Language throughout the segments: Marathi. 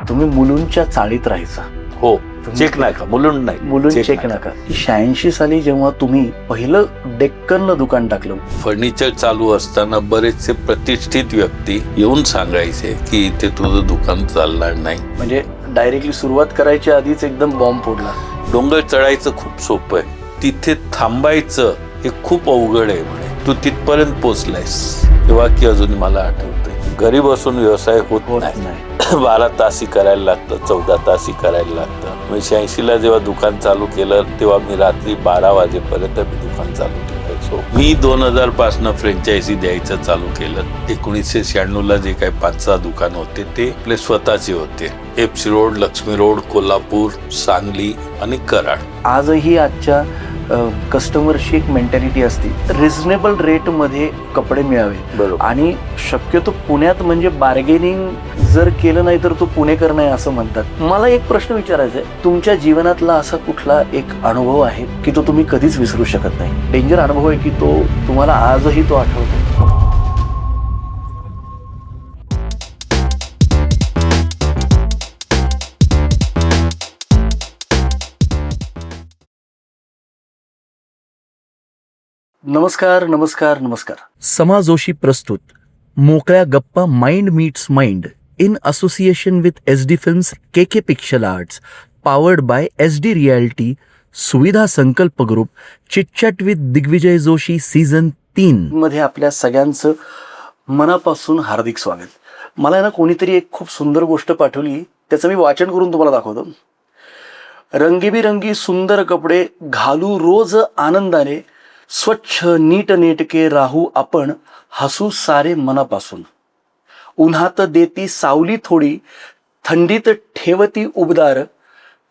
तुम्ही मुलुंडच्या चाळीत राहायचा. हो, चेक नाका, मुलुंड नाही, मुलुंड चेक नाका. 86 साली जेव्हा तुम्ही पहिलं डेक्कनला दुकान टाकलं, फर्निचर चालू असताना बरेचसे प्रतिष्ठित व्यक्ती येऊन सांगायचे की इथे तुझं दुकान चालणार नाही. म्हणजे डायरेक्टली सुरुवात करायच्या आधीच एकदम बॉम्ब फोडला. डोंगर चढायचं खूप सोपं आहे, तिथे थांबायचं हे खूप अवघड आहे म्हणे. तू तिथपर्यंत पोचलायस. हे वाक्य अजून मला आठवतंय. घरी बसून व्यवसाय होत नाही. 12 तासी करायला लागतं, 14 तासी करायला लागतं. 86ला जेव्हा दुकान चालू केलं तेव्हा मी रात्री 12 वाजेपर्यंत मी दुकान चालू ठेवायचो. मी 2000 पासनं फ्रँचायझी द्यायचं चालू केलं. 1996ला जे काही 5-6 दुकान होते ते आपले स्वतःचे होते. FC road, Lakshmi road, Kolhapur, Sangli आणि कराड. आजही आजच्या कस्टमरची एक मेंटॅलिटी असते, रिझनेबल रेटमध्ये कपडे मिळावे. आणि शक्यतो पुण्यात म्हणजे बार्गेनिंग जर केलं नाही तर तो पुणेकर नाही असं म्हणतात. मला एक प्रश्न विचारायचा आहे, तुमच्या जीवनातला असा कुठला एक अनुभव आहे की तो तुम्ही कधीच विसरू शकत नाही? डेंजर अनुभव आहे की तो तुम्हाला आजही तो आठवतो? नमस्कार नमस्कार नमस्कार. समा जोशी प्रस्तुत मोकळ्या गप्पा mind meets mind in association with SD films, KK picture arts, powered by SD reality, Suvidha Sankalp group, chitchat with Digvijay Joshi season 3 मध्ये आपल्या सगळ्यांचं मनापासून हार्दिक स्वागत. मला ना कोणीतरी एक खूप सुंदर गोष्ट पाठवली, त्याचं मी वाचन करून तुम्हाला दाखवतो. रंगीबिरंगी सुंदर कपडे घालू रोज आनंदाने, स्वच्छ नीटनेटके राहू आपण, हसू सारे मनापासून. उन्हात देती सावली थोडी, थंडीत ठेवती उबदार,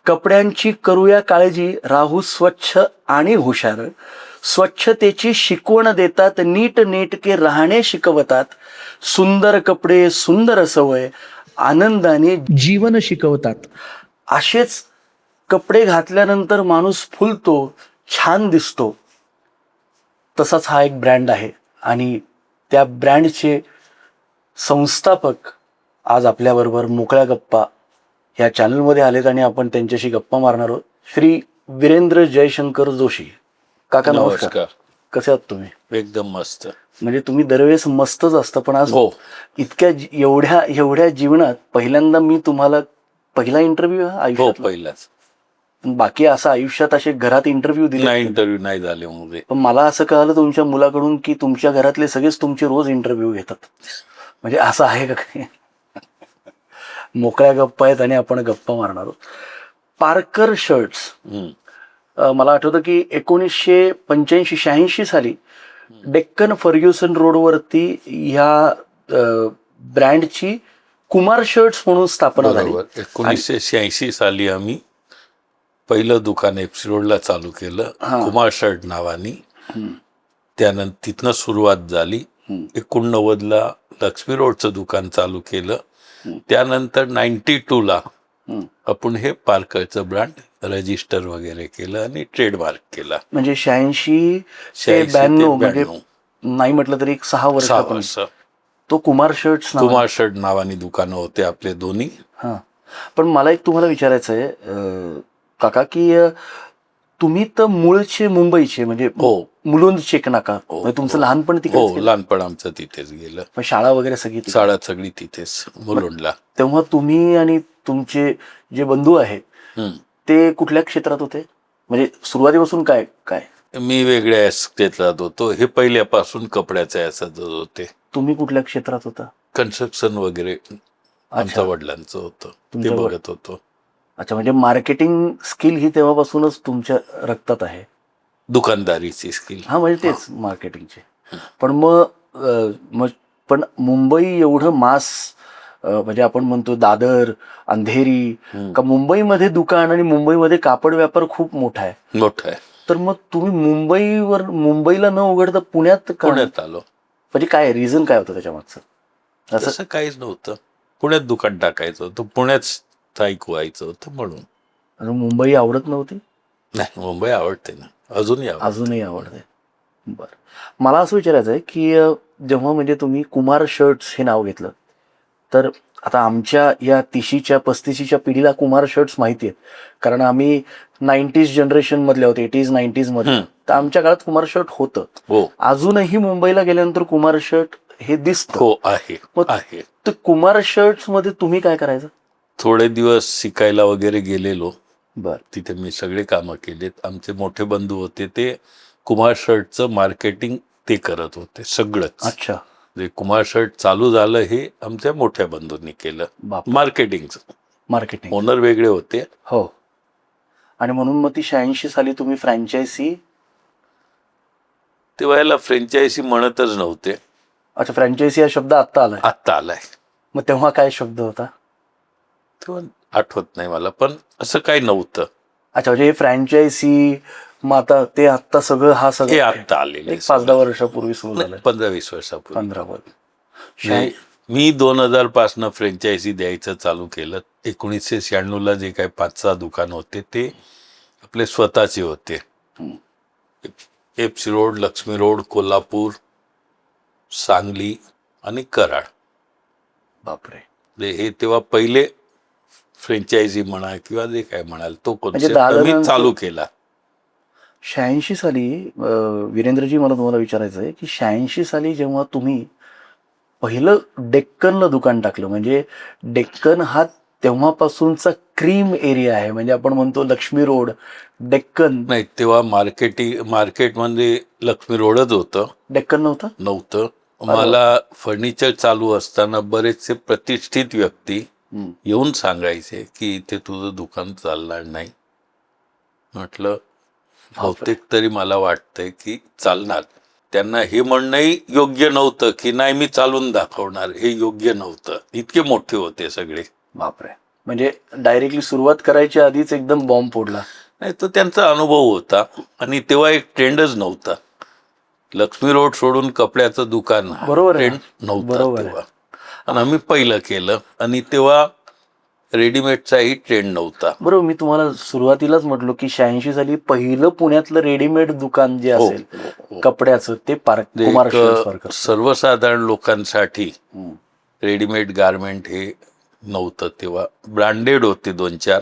कपड्यांची करूया काळजी, राहू स्वच्छ आणि हुशार. स्वच्छतेची शिकवण देतात, नीटनेटके राहणे शिकवतात, सुंदर कपडे सुंदर सवय, आनंदाने जीवन शिकवतात. असेच कपडे घातल्यानंतर माणूस फुलतो, छान दिसतो. तसाच हा एक ब्रँड आहे आणि त्या ब्रँडचे संस्थापक आज आपल्याबरोबर मोकळ्या गप्पा या चॅनलमध्ये आलेत आणि आपण त्यांच्याशी गप्पा मारणार आहोत. श्री वीरेंद्र जयशंकर जोशी. काका नमस्कार. कसे आहात तुम्ही? एकदम मस्त. म्हणजे तुम्ही दरवेळेस मस्तच असतं, पण आज इतक्या एवढ्या जीवनात पहिल्यांदा मी तुम्हाला पहिला इंटरव्ह्यू आयुष्यात? पहिलाच. बाकी असं आयुष्यात असे घरात इंटरव्ह्यू दिले? इंटरव्ह्यू नाही झाले म्हणजे. पण मला असं कळालं तुमच्या मुलाकडून की तुमच्या घरातले सगळेच तुमचे रोज इंटरव्ह्यू घेतात. म्हणजे असं आहे का काही? मोकळ्या गप्पा आहेत आणि आपण गप्पा मारणार आहोत. Parker shirts. मला आठवतं की 1985-86 साली डेक्कन फर्ग्युसन रोडवरती ह्या ब्रँडची कुमार शर्ट्स म्हणून स्थापना झाली. 1986 साली आम्ही पहिलं दुकान एफसी रोडला चालू केलं, कुमार शर्ट नावानी. त्यानंतर तिथनं सुरुवात झाली. 89ला लक्ष्मी रोडचं दुकान चालू केलं. त्यानंतर 92ला आपण हे पार्करचं ब्रँड रजिस्टर वगैरे केलं आणि ट्रेडमार्क केला. म्हणजे 86 ते 92 म्हणजे नाही म्हटलं तरी 6 वर्ष तो कुमार शर्ट नावानी दुकानं होते आपले दोन्ही. पण मला एक तुम्हाला विचारायचं आहे काका की तुम्ही तर मूळचे मुंबईचे, म्हणजे मुलुंड चेक नाका. तुमचं लहानपण तिथे? लहानपण आमचं तिथेच गेलं. शाळा वगैरे सगळी तिथेच मुलुंडला. तेव्हा तुम्ही आणि तुमचे जे बंधू आहेत ते कुठल्या क्षेत्रात होते? म्हणजे सुरुवातीपासून काय काय? मी वेगळ्या क्षेत्रात होतो. हे पहिल्यापासून कपड्याचे असत होते. तुम्ही कुठल्या क्षेत्रात होता? कन्स्ट्रक्शन वगैरे आमच्या वडिलांचं होतं, ते बघत होतो. अच्छा, म्हणजे मार्केटिंग स्किल ही तेव्हापासूनच तुमच्या रक्तात आहे? दुकानदारीची स्किल. म्हणजे तेच मार्केटिंगचे. पण मुंबई एवढं मास, म्हणजे आपण म्हणतो दादर, अंधेरी, का मुंबईमध्ये दुकान आणि मुंबईमध्ये कापड व्यापार खूप मोठा आहे. तर मग तुम्ही मुंबईला न उघडता पुण्यात आलो? म्हणजे काय रिझन काय होतं त्याच्या मागचं? असं काहीच नव्हतं. पुण्यात दुकान टाकायचं होतं, पुण्यात स्थायिक व्हायचं होतं म्हणून. मुंबई आवडत नव्हती? नाही, मुंबई आवडते ना, अजूनही आवडते. बरं, मला असं विचारायचं आहे की जेव्हा म्हणजे तुम्ही कुमार शर्ट्स हे नाव घेतलं तर आता आमच्या या 30च्या 35च्या पिढीला कुमार शर्ट्स माहिती आहेत, कारण आम्ही 90s जनरेशन मधले होते, 80s 90s मध्ये. तर आमच्या काळात कुमार शर्ट होतं. हो अजूनही मुंबईला गेल्यानंतर कुमार शर्ट हे दिसतं. हो आहे मग आहे. तर कुमार शर्ट्स मध्ये तुम्ही काय करायचं? थोडे दिवस शिकायला वगैरे गेलेलो. बर. तिथे मी सगळे कामं केलेत. आमचे मोठे बंधू होते, ते कुमार शर्टचं मार्केटिंग ते करत होते सगळंच. अच्छा. जे कुमार शर्ट चालू झालं हे आमच्या मोठ्या बंधूंनी केलं. बाप. मार्केटिंगचं. मार्केटिंग. ओनर वेगळे होते. हो. आणि म्हणून मग ती 86 साली तुम्ही फ्रँचायझी. तेव्हा याला फ्रँचायझी म्हणतच नव्हते. अच्छा, फ्रँचायझी हा शब्द आत्ता आलाय. आत्ता आलाय. मग तेव्हा काय शब्द होता? तेव्हा आठवत नाही मला, पण असं काही नव्हतं. अच्छा, म्हणजे हे फ्रँचायझी मग आता ते आत्ता सगळं हा हे सगळं आत्ता आलेलं एक 5-10 वर्षापूर्वी सुरू झालं. 15-20 वर्षापूर्वी. 15 वर्ष. म्हणजे मी 2000 पासनं फ्रँचायझी द्यायचं चालू केलं. 1996ला जे काही 5-6 दुकान होते ते आपले स्वतःचे होते. FC road, Lakshmi road, Kolhapur, Sangli आणि कराड. बापरे. म्हणजे हे तेव्हा पहिले फ्रँचायझी म्हणा किंवा जे काय म्हणाल तो म्हणजे कॉन्सेप्ट मी चालू केला. 86 साली वीरेंद्रजी, मला तुम्हाला विचारायचं आहे की 86 साली जेव्हा तुम्ही पहिलं डेक्कनला दुकान टाकलं, म्हणजे डेक्कन हा तेव्हापासूनचा क्रीम एरिया आहे, म्हणजे आपण म्हणतो लक्ष्मी रोड, डेक्कन. नाही, तेव्हा मार्केट म्हणजे लक्ष्मी रोडच होतं. डेक्कन नव्हतं. मला फर्निचर चालू असताना बरेचसे प्रतिष्ठित व्यक्ती येऊन सांगायचे की इथे तुझं दुकान चालणार नाही. म्हटलं बहुतेक तरी मला वाटतंय की चालणार. त्यांना हे म्हणणंही योग्य नव्हतं की नाही मी चालून दाखवणार, हे योग्य नव्हतं. इतके मोठे होते सगळे. बापरे. म्हणजे डायरेक्टली सुरुवात करायच्या आधीच एकदम बॉम्ब फोडला. नाही, तो त्यांचा अनुभव होता. आणि तेव्हा एक ट्रेंडच नव्हता. लक्ष्मी रोड सोडून कपड्याचं दुकान बरोबर आहे. ट्रेंड नव्हता तेव्हा. आणि आम्ही पहिलं केलं. आणि तेव्हा रेडीमेडचाही ट्रेंड नव्हता. बरोबर. मी तुम्हाला सुरुवातीलाच म्हटलो की 86 साली पहिलं पुण्यातलं रेडीमेड दुकान जे असेल कपड्याचं ते कुमार शर्ट्स. सर्वसाधारण लोकांसाठी रेडीमेड गारमेंट हे नव्हतं तेव्हा. ब्रँडेड होते 2-4,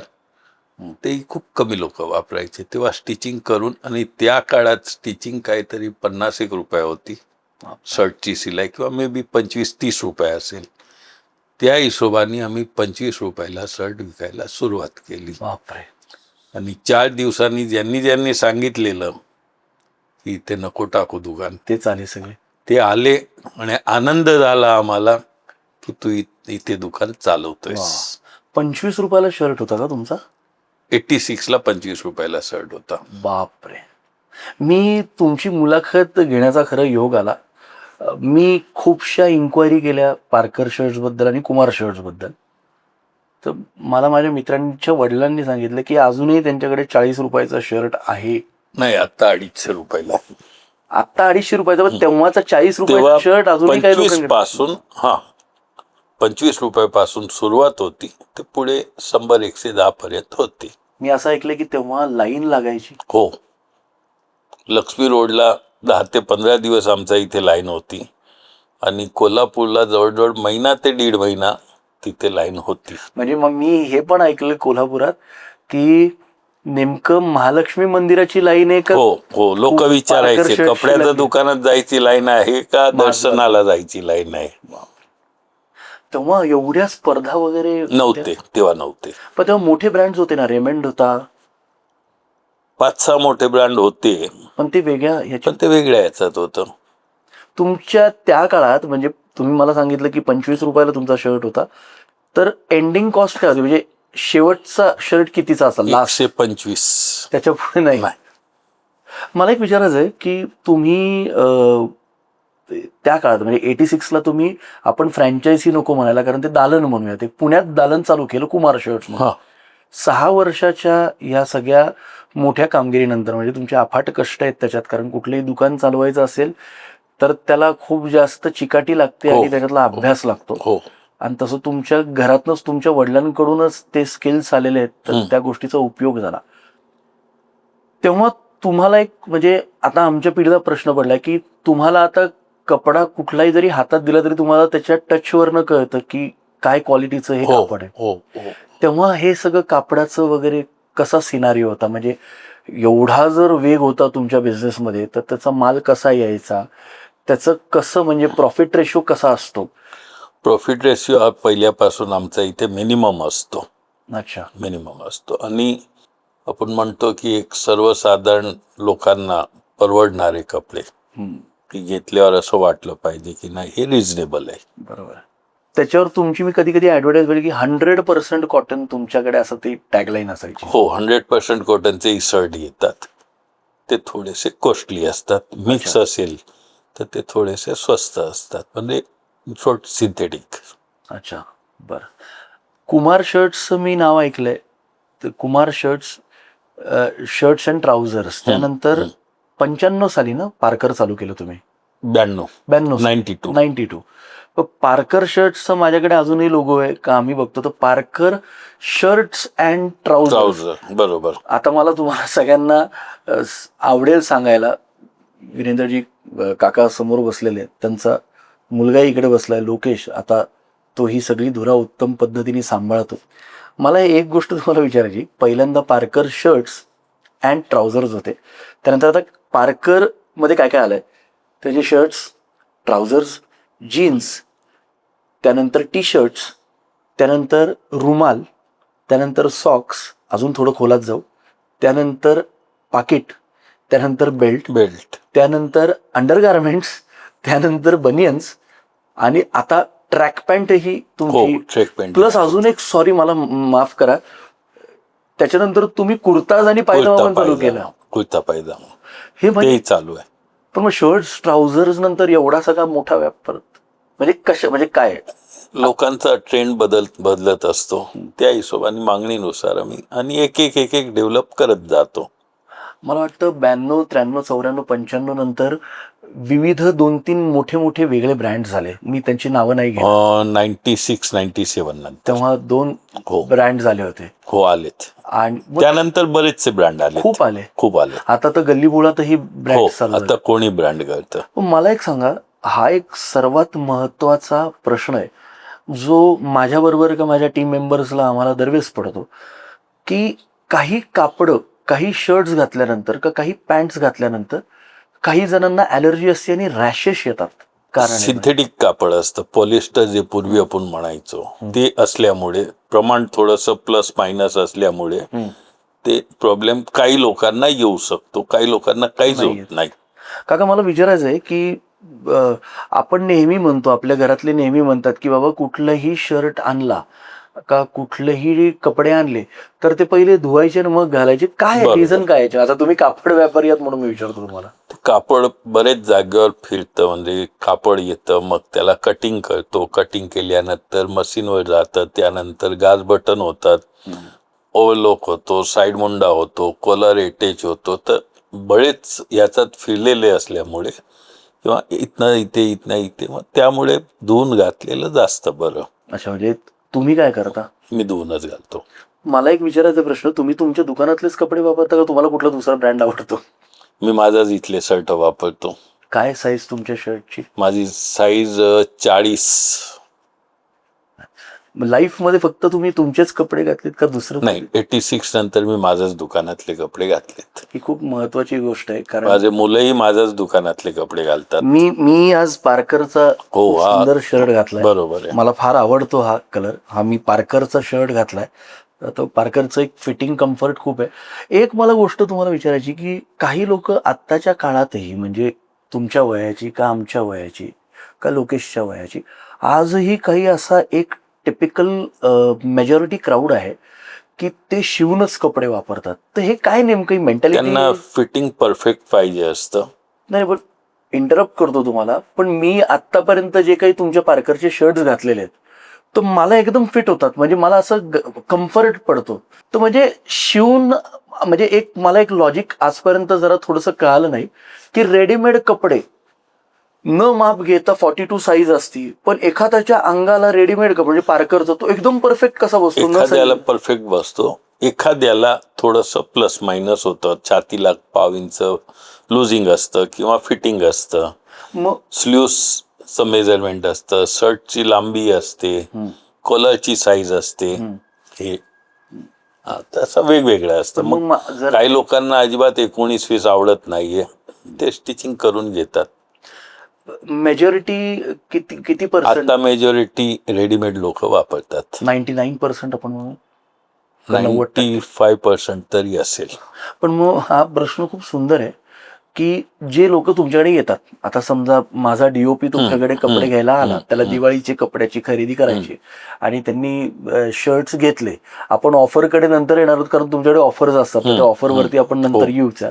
ते खूप कमी लोक वापरायचे तेव्हा स्टिचिंग करून. आणि त्या काळात स्टिचिंग काहीतरी 50 रुपये होती शर्टची सिलाई, किंवा मे बी 25-30 रुपये असेल. त्या हिशोबाने आम्ही 25 रुपयाला शर्ट विकायला सुरुवात केली. आणि 4 दिवसांनी ज्यांनी सांगितलेलं की इथे नको टाकू दुकान, तेच आले सगळे. ते आले. आणि आनंद झाला आम्हाला की तू इथे दुकान चालवतोयस. 25 रुपयाला शर्ट होता का तुमचा? 86ला 25 रुपयाला शर्ट होता. बापरे. मी तुमची मुलाखत घेण्याचा खरं योग आला. मी खूपशा इन्क्वायरी केल्या पार्कर शर्ट्स बद्दल आणि कुमार शर्ट्स बद्दल. तर मला माझ्या मित्रांच्या वडिलांनी सांगितलं की अजूनही त्यांच्याकडे 40 रुपयाचा शर्ट आहे. नाही, आता 250 रुपयाला. आता 250 रुपयाचा, पण तेव्हाचा 40 रुपयाचा शर्ट अजूनही काही 25 पासून 25 रुपयापासून सुरुवात होती, ते पुढे 100-110 पर्यंत होती. मी असं ऐकलं की तेव्हा लाईन लागायची. हो, लक्ष्मी रोडला 10 ते 15 दिवस आमचा इथे लाईन होती. आणि कोल्हापूरला जवळजवळ महिना ते 1.5 महिना तिथे लाईन होती. म्हणजे मग मी हे पण ऐकलं कोल्हापुरात की नेमकं महालक्ष्मी मंदिराची लाईन आहे का? हो, लोक विचारायचे कपड्याच्या दुकानात जायची लाईन आहे का दर्शनाला जायची लाईन आहे. तेव्हा एवढ्या स्पर्धा वगैरे नव्हते, तेव्हा नव्हते. पण तेव्हा मोठे ब्रँड होते ना, रेमंड होता, 5-6 मोठे ब्रँड होते, पण ते वेगळ्या याच्यात होतं. तुमच्या त्या काळात म्हणजे तुम्ही मला सांगितलं की 25 रुपयाला तुमचा शर्ट होता, तर एंडिंग कॉस्ट काय होती? म्हणजे शेवटचा शर्ट कितीचा असेल? 125. त्याच्या पुढे नाही. मला एक विचारायचं आहे की तुम्ही त्या काळात म्हणजे 86ला तुम्ही, आपण फ्रँचायझी नको म्हणायला कारण ते दालन म्हणूया, ते पुण्यात दालन चालू केलं कुमार शर्ट्स म्हणून. 6 वर्षाच्या या सगळ्या मोठ्या कामगिरीनंतर, म्हणजे तुमचे अफाट कष्ट आहेत त्याच्यात, कारण कुठलंही दुकान चालवायचं असेल तर त्याला खूप जास्त चिकाटी लागते आणि त्याच्यातला अभ्यास लागतो. आणि तसं तुमच्या घरातनंच तुमच्या वडिलांकडूनच ते स्किल्स आलेले आहेत, तर त्या गोष्टीचा उपयोग झाला. तेव्हा तुम्हाला एक, म्हणजे आता आमच्या पिढीला प्रश्न पडलाय की तुम्हाला आता कपडा कुठलाही जरी हातात दिला तरी तुम्हाला त्याच्या टचवरनं कळतं की काय क्वालिटीचं हे हो कापड आहे. हो हो. तेव्हा हे सगळं कापडाचं वगैरे कसा सिनारिओ होता, म्हणजे एवढा जर वेग होता तुमच्या बिझनेसमध्ये तर त्याचा माल कसा यायचा, त्याचं कसं म्हणजे प्रॉफिट रेशो कसा असतो? प्रॉफिट रेशिओ हा पहिल्यापासून आमचा इथे मिनिमम असतो. अच्छा. मिनिमम असतो आणि आपण म्हणतो की एक सर्वसाधारण लोकांना परवडणारे कपडे हम्म. की घेतल्यावर असं वाटलं पाहिजे की नाही हे रिझनेबल आहे. बरोबर. त्याच्यावर तुमची मी कधी कधी ऍडव्हर्टाईज बघितली की 100% कॉटन तुमच्याकडे, असं ती टॅगलाईन असायची. हो, 100% कॉटनचे शर्ट येतात. ते थोडेसे कॉस्टली असतात. मिक्स अच्छा. असेल तर ते थोडेसे स्वस्त असतात, म्हणजे शॉर्ट सिंथेटिक. अच्छा, बरं. कुमार शर्ट्सचं मी नाव ऐकलंय. तर Kumar shirts, shirts and trousers, त्यानंतर 95 साली ना पार्कर चालू केलं तुम्ही? 92 92 92. पार्कर शर्ट्सचा माझ्याकडे अजूनही लोगो आहे का आम्ही बघतो तर Parker shirts and trousers. Trouser, बरोबर. आता मला तुम्हाला सगळ्यांना आवडेल सांगायला, वीरेंद्रजी काका समोर बसलेले आहेत, त्यांचा मुलगा इकडे बसलाय लोकेश, आता तो ही सगळी धुरा उत्तम पद्धतीने सांभाळतो. मला एक गोष्ट तुम्हाला विचारायची, पहिल्यांदा पार्कर शर्ट्स अँड ट्राउझर्स होते, त्यानंतर आता पार्कर मध्ये काय काय आलंय? त्याचे शर्ट्स, ट्राउझर्स, जीन्स, त्यानंतर टी शर्ट्स, त्यानंतर रुमाल, त्यानंतर सॉक्स, अजून थोडं खोलात जाऊ, त्यानंतर पाकिट, त्यानंतर बेल्ट, त्यानंतर अंडरगार्मेंट्स, त्यानंतर बनियन्स, आणि आता ट्रॅक पॅन्ट ही तुमची, ट्रॅक पॅन्ट प्लस अजून एक, सॉरी मला माफ करा, त्याच्यानंतर तुम्ही कुर्ताज आणि पायजामा पण चालू केला. कुर्ता पायजामा हे म्हणजे चालू आहे. पण मग शर्ट्स ट्राउझर्स नंतर एवढा सगळा मोठा व्यापार म्हणजे कशा, म्हणजे काय? लोकांचा ट्रेंड बदलत असतो, त्या हिशोबाने मागणीनुसार आम्ही आणि एक एक एक एक डेव्हलप करत जातो. मला वाटतं 92, 93, 94, 95 नंतर विविध 2-3 मोठे मोठे वेगळे ब्रँड झाले, मी त्यांची नावं नाही घेत. 96, 97 नंतर तेव्हा 2 ब्रँड झाले होते. हो, आलेत. आणि त्यानंतर बरेचसे ब्रँड आले, खूप आले. आता तर गल्लीबोळातही ब्रँड चालू आता कोणी ब्रँड करतं. मला एक सांगा, हा एक सर्वात महत्वाचा प्रश्न आहे जो माझ्याबरोबर का माझ्या टीम मेंबर्सला आम्हाला दरवेळेस पडतो, की काही कापडं, काही शर्ट्स घातल्यानंतर का काही पॅन्ट्स घातल्यानंतर काही जणांना ॲलर्जी असते आणि रॅशेस येतात. कारण सिंथेटिक कापड असतं, पॉलिस्टर जे पूर्वी आपण म्हणायचो ते असल्यामुळे, प्रमाण थोडंसं प्लस मायनस असल्यामुळे ते प्रॉब्लेम काही लोकांना येऊ शकतो, काही लोकांना काहीच होत नाही. काका मला विचारायचं आहे की आपण नेहमी म्हणतो, आपल्या घरातले नेहमी म्हणतात की बाबा कुठलंही शर्ट आणला का कुठलेही कपडे आणले तर ते पहिले धुवायचे आणि मग घालायचे, काय रिझन काय? आता तुम्ही कापड व्यापारी आहात म्हणून मी विचारतो तुम्हाला. कापड बरेच जागेवर फिरतं, म्हणजे कापड येतं, मग त्याला कटिंग करतो, कटिंग केल्यानंतर मशीनवर जातं, त्यानंतर गाज बटन होतात, ओव्हरलॉक होतो, साईड मुंडा होतो, कॉलर अटॅच होतो, तर बरेच याच्यात फिरलेले असल्यामुळे किंवा इथनं इथे मग त्यामुळे धुवून घातलेलं जास्त बरं. अच्छा, म्हणजे तुम्ही काय करता? मी धुवूनच घालतो. मला एक विचारायचा प्रश्न, तुम्ही तुमच्या दुकानातलेच कपडे वापरता का तुम्हाला कुठला दुसरा ब्रँड आवडतो? मी माझाच इथले शर्ट वापरतो. काय साईज तुमच्या शर्टची? माझी साईज 40. लाईफ मध्ये फक्त तुम्ही तुमचेच कपडे घातलेत का दुसरं नाही? 86 नंतर मी माझ्याच दुकानातले कपडे घातलेत. ही खूप महत्वाची गोष्ट आहे, कारण माझे मुलंही माझ्याच दुकानातले कपडे घालतात. मी आज पार्करचा सुंदर शर्ट घातलाय. बरोबर आहे. मला फार आवडतो हा कलर. मी पार्करचा शर्ट घातलाय. तो पार्करचं एक फिटिंग कम्फर्ट खूप आहे. एक मला गोष्ट तुम्हाला विचारायची की काही लोक आत्ताच्या काळातही, म्हणजे तुमच्या वयाची का आमच्या वयाची का लोकेशच्या वयाची, आजही काही असा एक टिपिकल मेजॉरिटी क्राऊड आहे की ते शिवूनच कपडे वापरतात. तर हे काय नेमकं मेंटॅलिटी? त्यांना फिटिंग परफेक्ट पाहिजे असतं. नाही, पण इंटरप्ट करतो तुम्हाला, पण मी आतापर्यंत जे काही तुमच्या पार्करचे शर्ट्स घातलेले आहेत तर मला एकदम फिट होतात, म्हणजे मला असं कम्फर्ट पडतो. तर म्हणजे शिवून, म्हणजे मला एक लॉजिक आजपर्यंत जरा थोडंसं कळालं नाही की रेडीमेड कपडे न माप घेता 42 साईज असती, पण एखाद्याच्या अंगाला रेडीमेड कपडे म्हणजे पार्करचा तो एकदम परफेक्ट कसा बसतो? एखाद्याला परफेक्ट बसतो, एखाद्याला थोडंसं प्लस मायनस होतं, छातीला पाव इंच लुजिंग असतं किंवा फिटिंग असतं, मग स्लीव्सचं मेजरमेंट असतं, शर्टची लांबी असते, कॉलरची साईज असते, हे तसं वेगवेगळं असतं. मग मग जर काही लोकांना अजिबात 19-20 आवडत नाहीये, ते स्टिचिंग करून घेतात. मेजॉरिटी किती किती पर्सेंट? आता मेजॉरिटी रेडीमेड लोक वापरतात. 99% आपण म्हणू. 95% तरी असेल. पण मग हा प्रश्न खूप सुंदर आहे की जे लोक तुमच्याकडे येतात, आता समजा माझा डीओपी तुमच्याकडे कपडे घ्यायला आला, त्याला दिवाळीची कपड्याची खरेदी करायची आणि त्यांनी शर्ट्स घेतले, आपण ऑफरकडे नंतर येणार आहोत कारण तुमच्याकडे ऑफर्स असतात, त्या ऑफरवरती आपण नंतर येऊचा.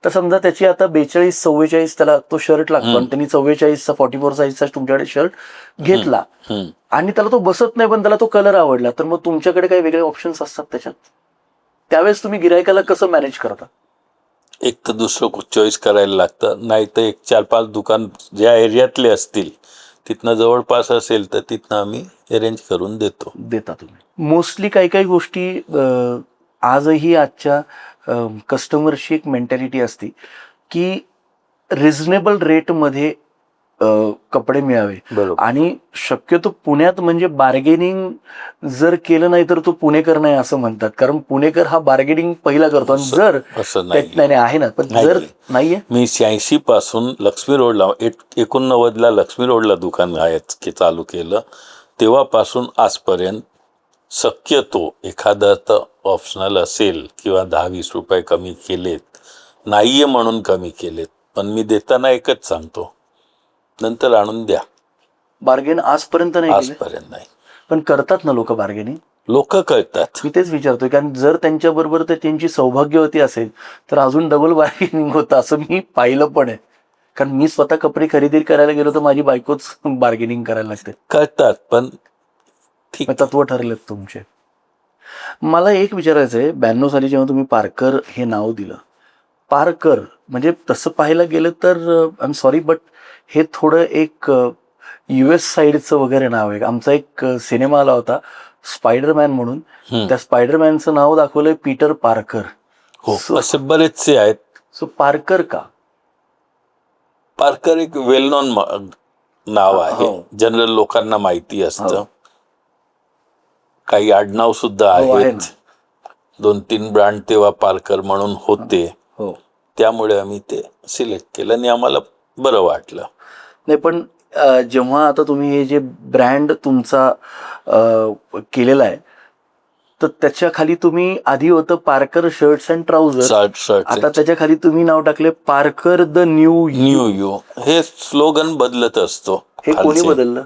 तर समजा त्याची आता 42-44 त्याला तो शर्ट लागतो आणि त्यांनी 44चा 44 साईजचा तुमच्याकडे शर्ट घेतला आणि त्याला तो बसत नाही पण त्याला तो कलर आवडला, तर मग तुमच्याकडे काही वेगळे ऑप्शन्स असतात त्याच्यात? त्यावेळेस तुम्ही गिरायकाला कसं मॅनेज करता? एक तर दुसरं चॉईस करायला लागतं, नाही तर 1-4-5 दुकान ज्या एरियातले असतील तिथनं जवळपास असेल तर तिथनं आम्ही अरेंज करून देता तुम्ही. मोस्टली काही काही गोष्टी आजही आजच्या कस्टमरची एक मेंटॅलिटी असते की रिझनेबल रेटमध्ये कपडे मिळावे. बरोबर. आणि शक्यतो पुण्यात म्हणजे बार्गेनिंग जर केलं नाही तर तो पुणेकर नाही असं म्हणतात, कारण पुणेकर हा बार्गेनिंग पहिला करतो. आणि जर असं नाही आहे ना, पण जर नाहीये. मी 86 पासून लक्ष्मी रोडला 89ला लक्ष्मी रोडला दुकान चालू केलं, तेव्हापासून आजपर्यंत शक्यतो एखादा तर ऑप्शनल असेल किंवा 10-20 रुपये कमी केलेत, नाहीये म्हणून कमी केलेत, पण मी देताना एकच सांगतो, नंतर आणून द्या. बार्गेन आजपर्यंत नाही केलं? आजपर्यंत नाही. पण करतात ना लोक बार्गेनिंग? लोक करतात. मी तेच विचारतोय, कारण जर त्यांच्या बरोबर त्यांची सौभाग्यवती असेल तर अजून डबल बार्गेनिंग होतं असं मी पाहिलं पण आहे. कारण मी स्वतः कपडे खरेदी करायला गेलो तर माझी बायकोच बार्गेनिंग करायला लागते. करतात पण ठीक. तत्व ठरलेत तुमचे. मला एक विचारायचं आहे, 92 साली जेव्हा तुम्ही पारकर हे नाव दिलं, पारकर म्हणजे तसं पाहायला गेलं तर आय एम सॉरी बट हे थोडं एक US साईडचं वगैरे नाव आहे. आमचा एक सिनेमा आला होता स्पायडरमॅन म्हणून, त्या स्पायडरमॅनचं नाव दाखवलंय पीटर पार्कर. हो, असे बरेचसे आहेत. सो पार्कर का? पार्कर एक वेल नोन नाव आहे, जनरल लोकांना माहिती असतं. काही आडनाव सुद्धा आहेत. 2-3 ब्रँड तेव्हा पार्कर म्हणून होते, त्यामुळे आम्ही ते सिलेक्ट केलं आणि आम्हाला बरं वाटलं. नाही पण जेव्हा आता तुम्ही हे जे ब्रँड तुमचा केलेला आहे, तर त्याच्या खाली तुम्ही आधी होतं पार्कर शर्ट्स अँड ट्राउझर, आता त्याच्या खाली तुम्ही नाव टाकले पार्कर द न्यू यू. हे स्लोगन बदलत असतो. हे कोणी बदललं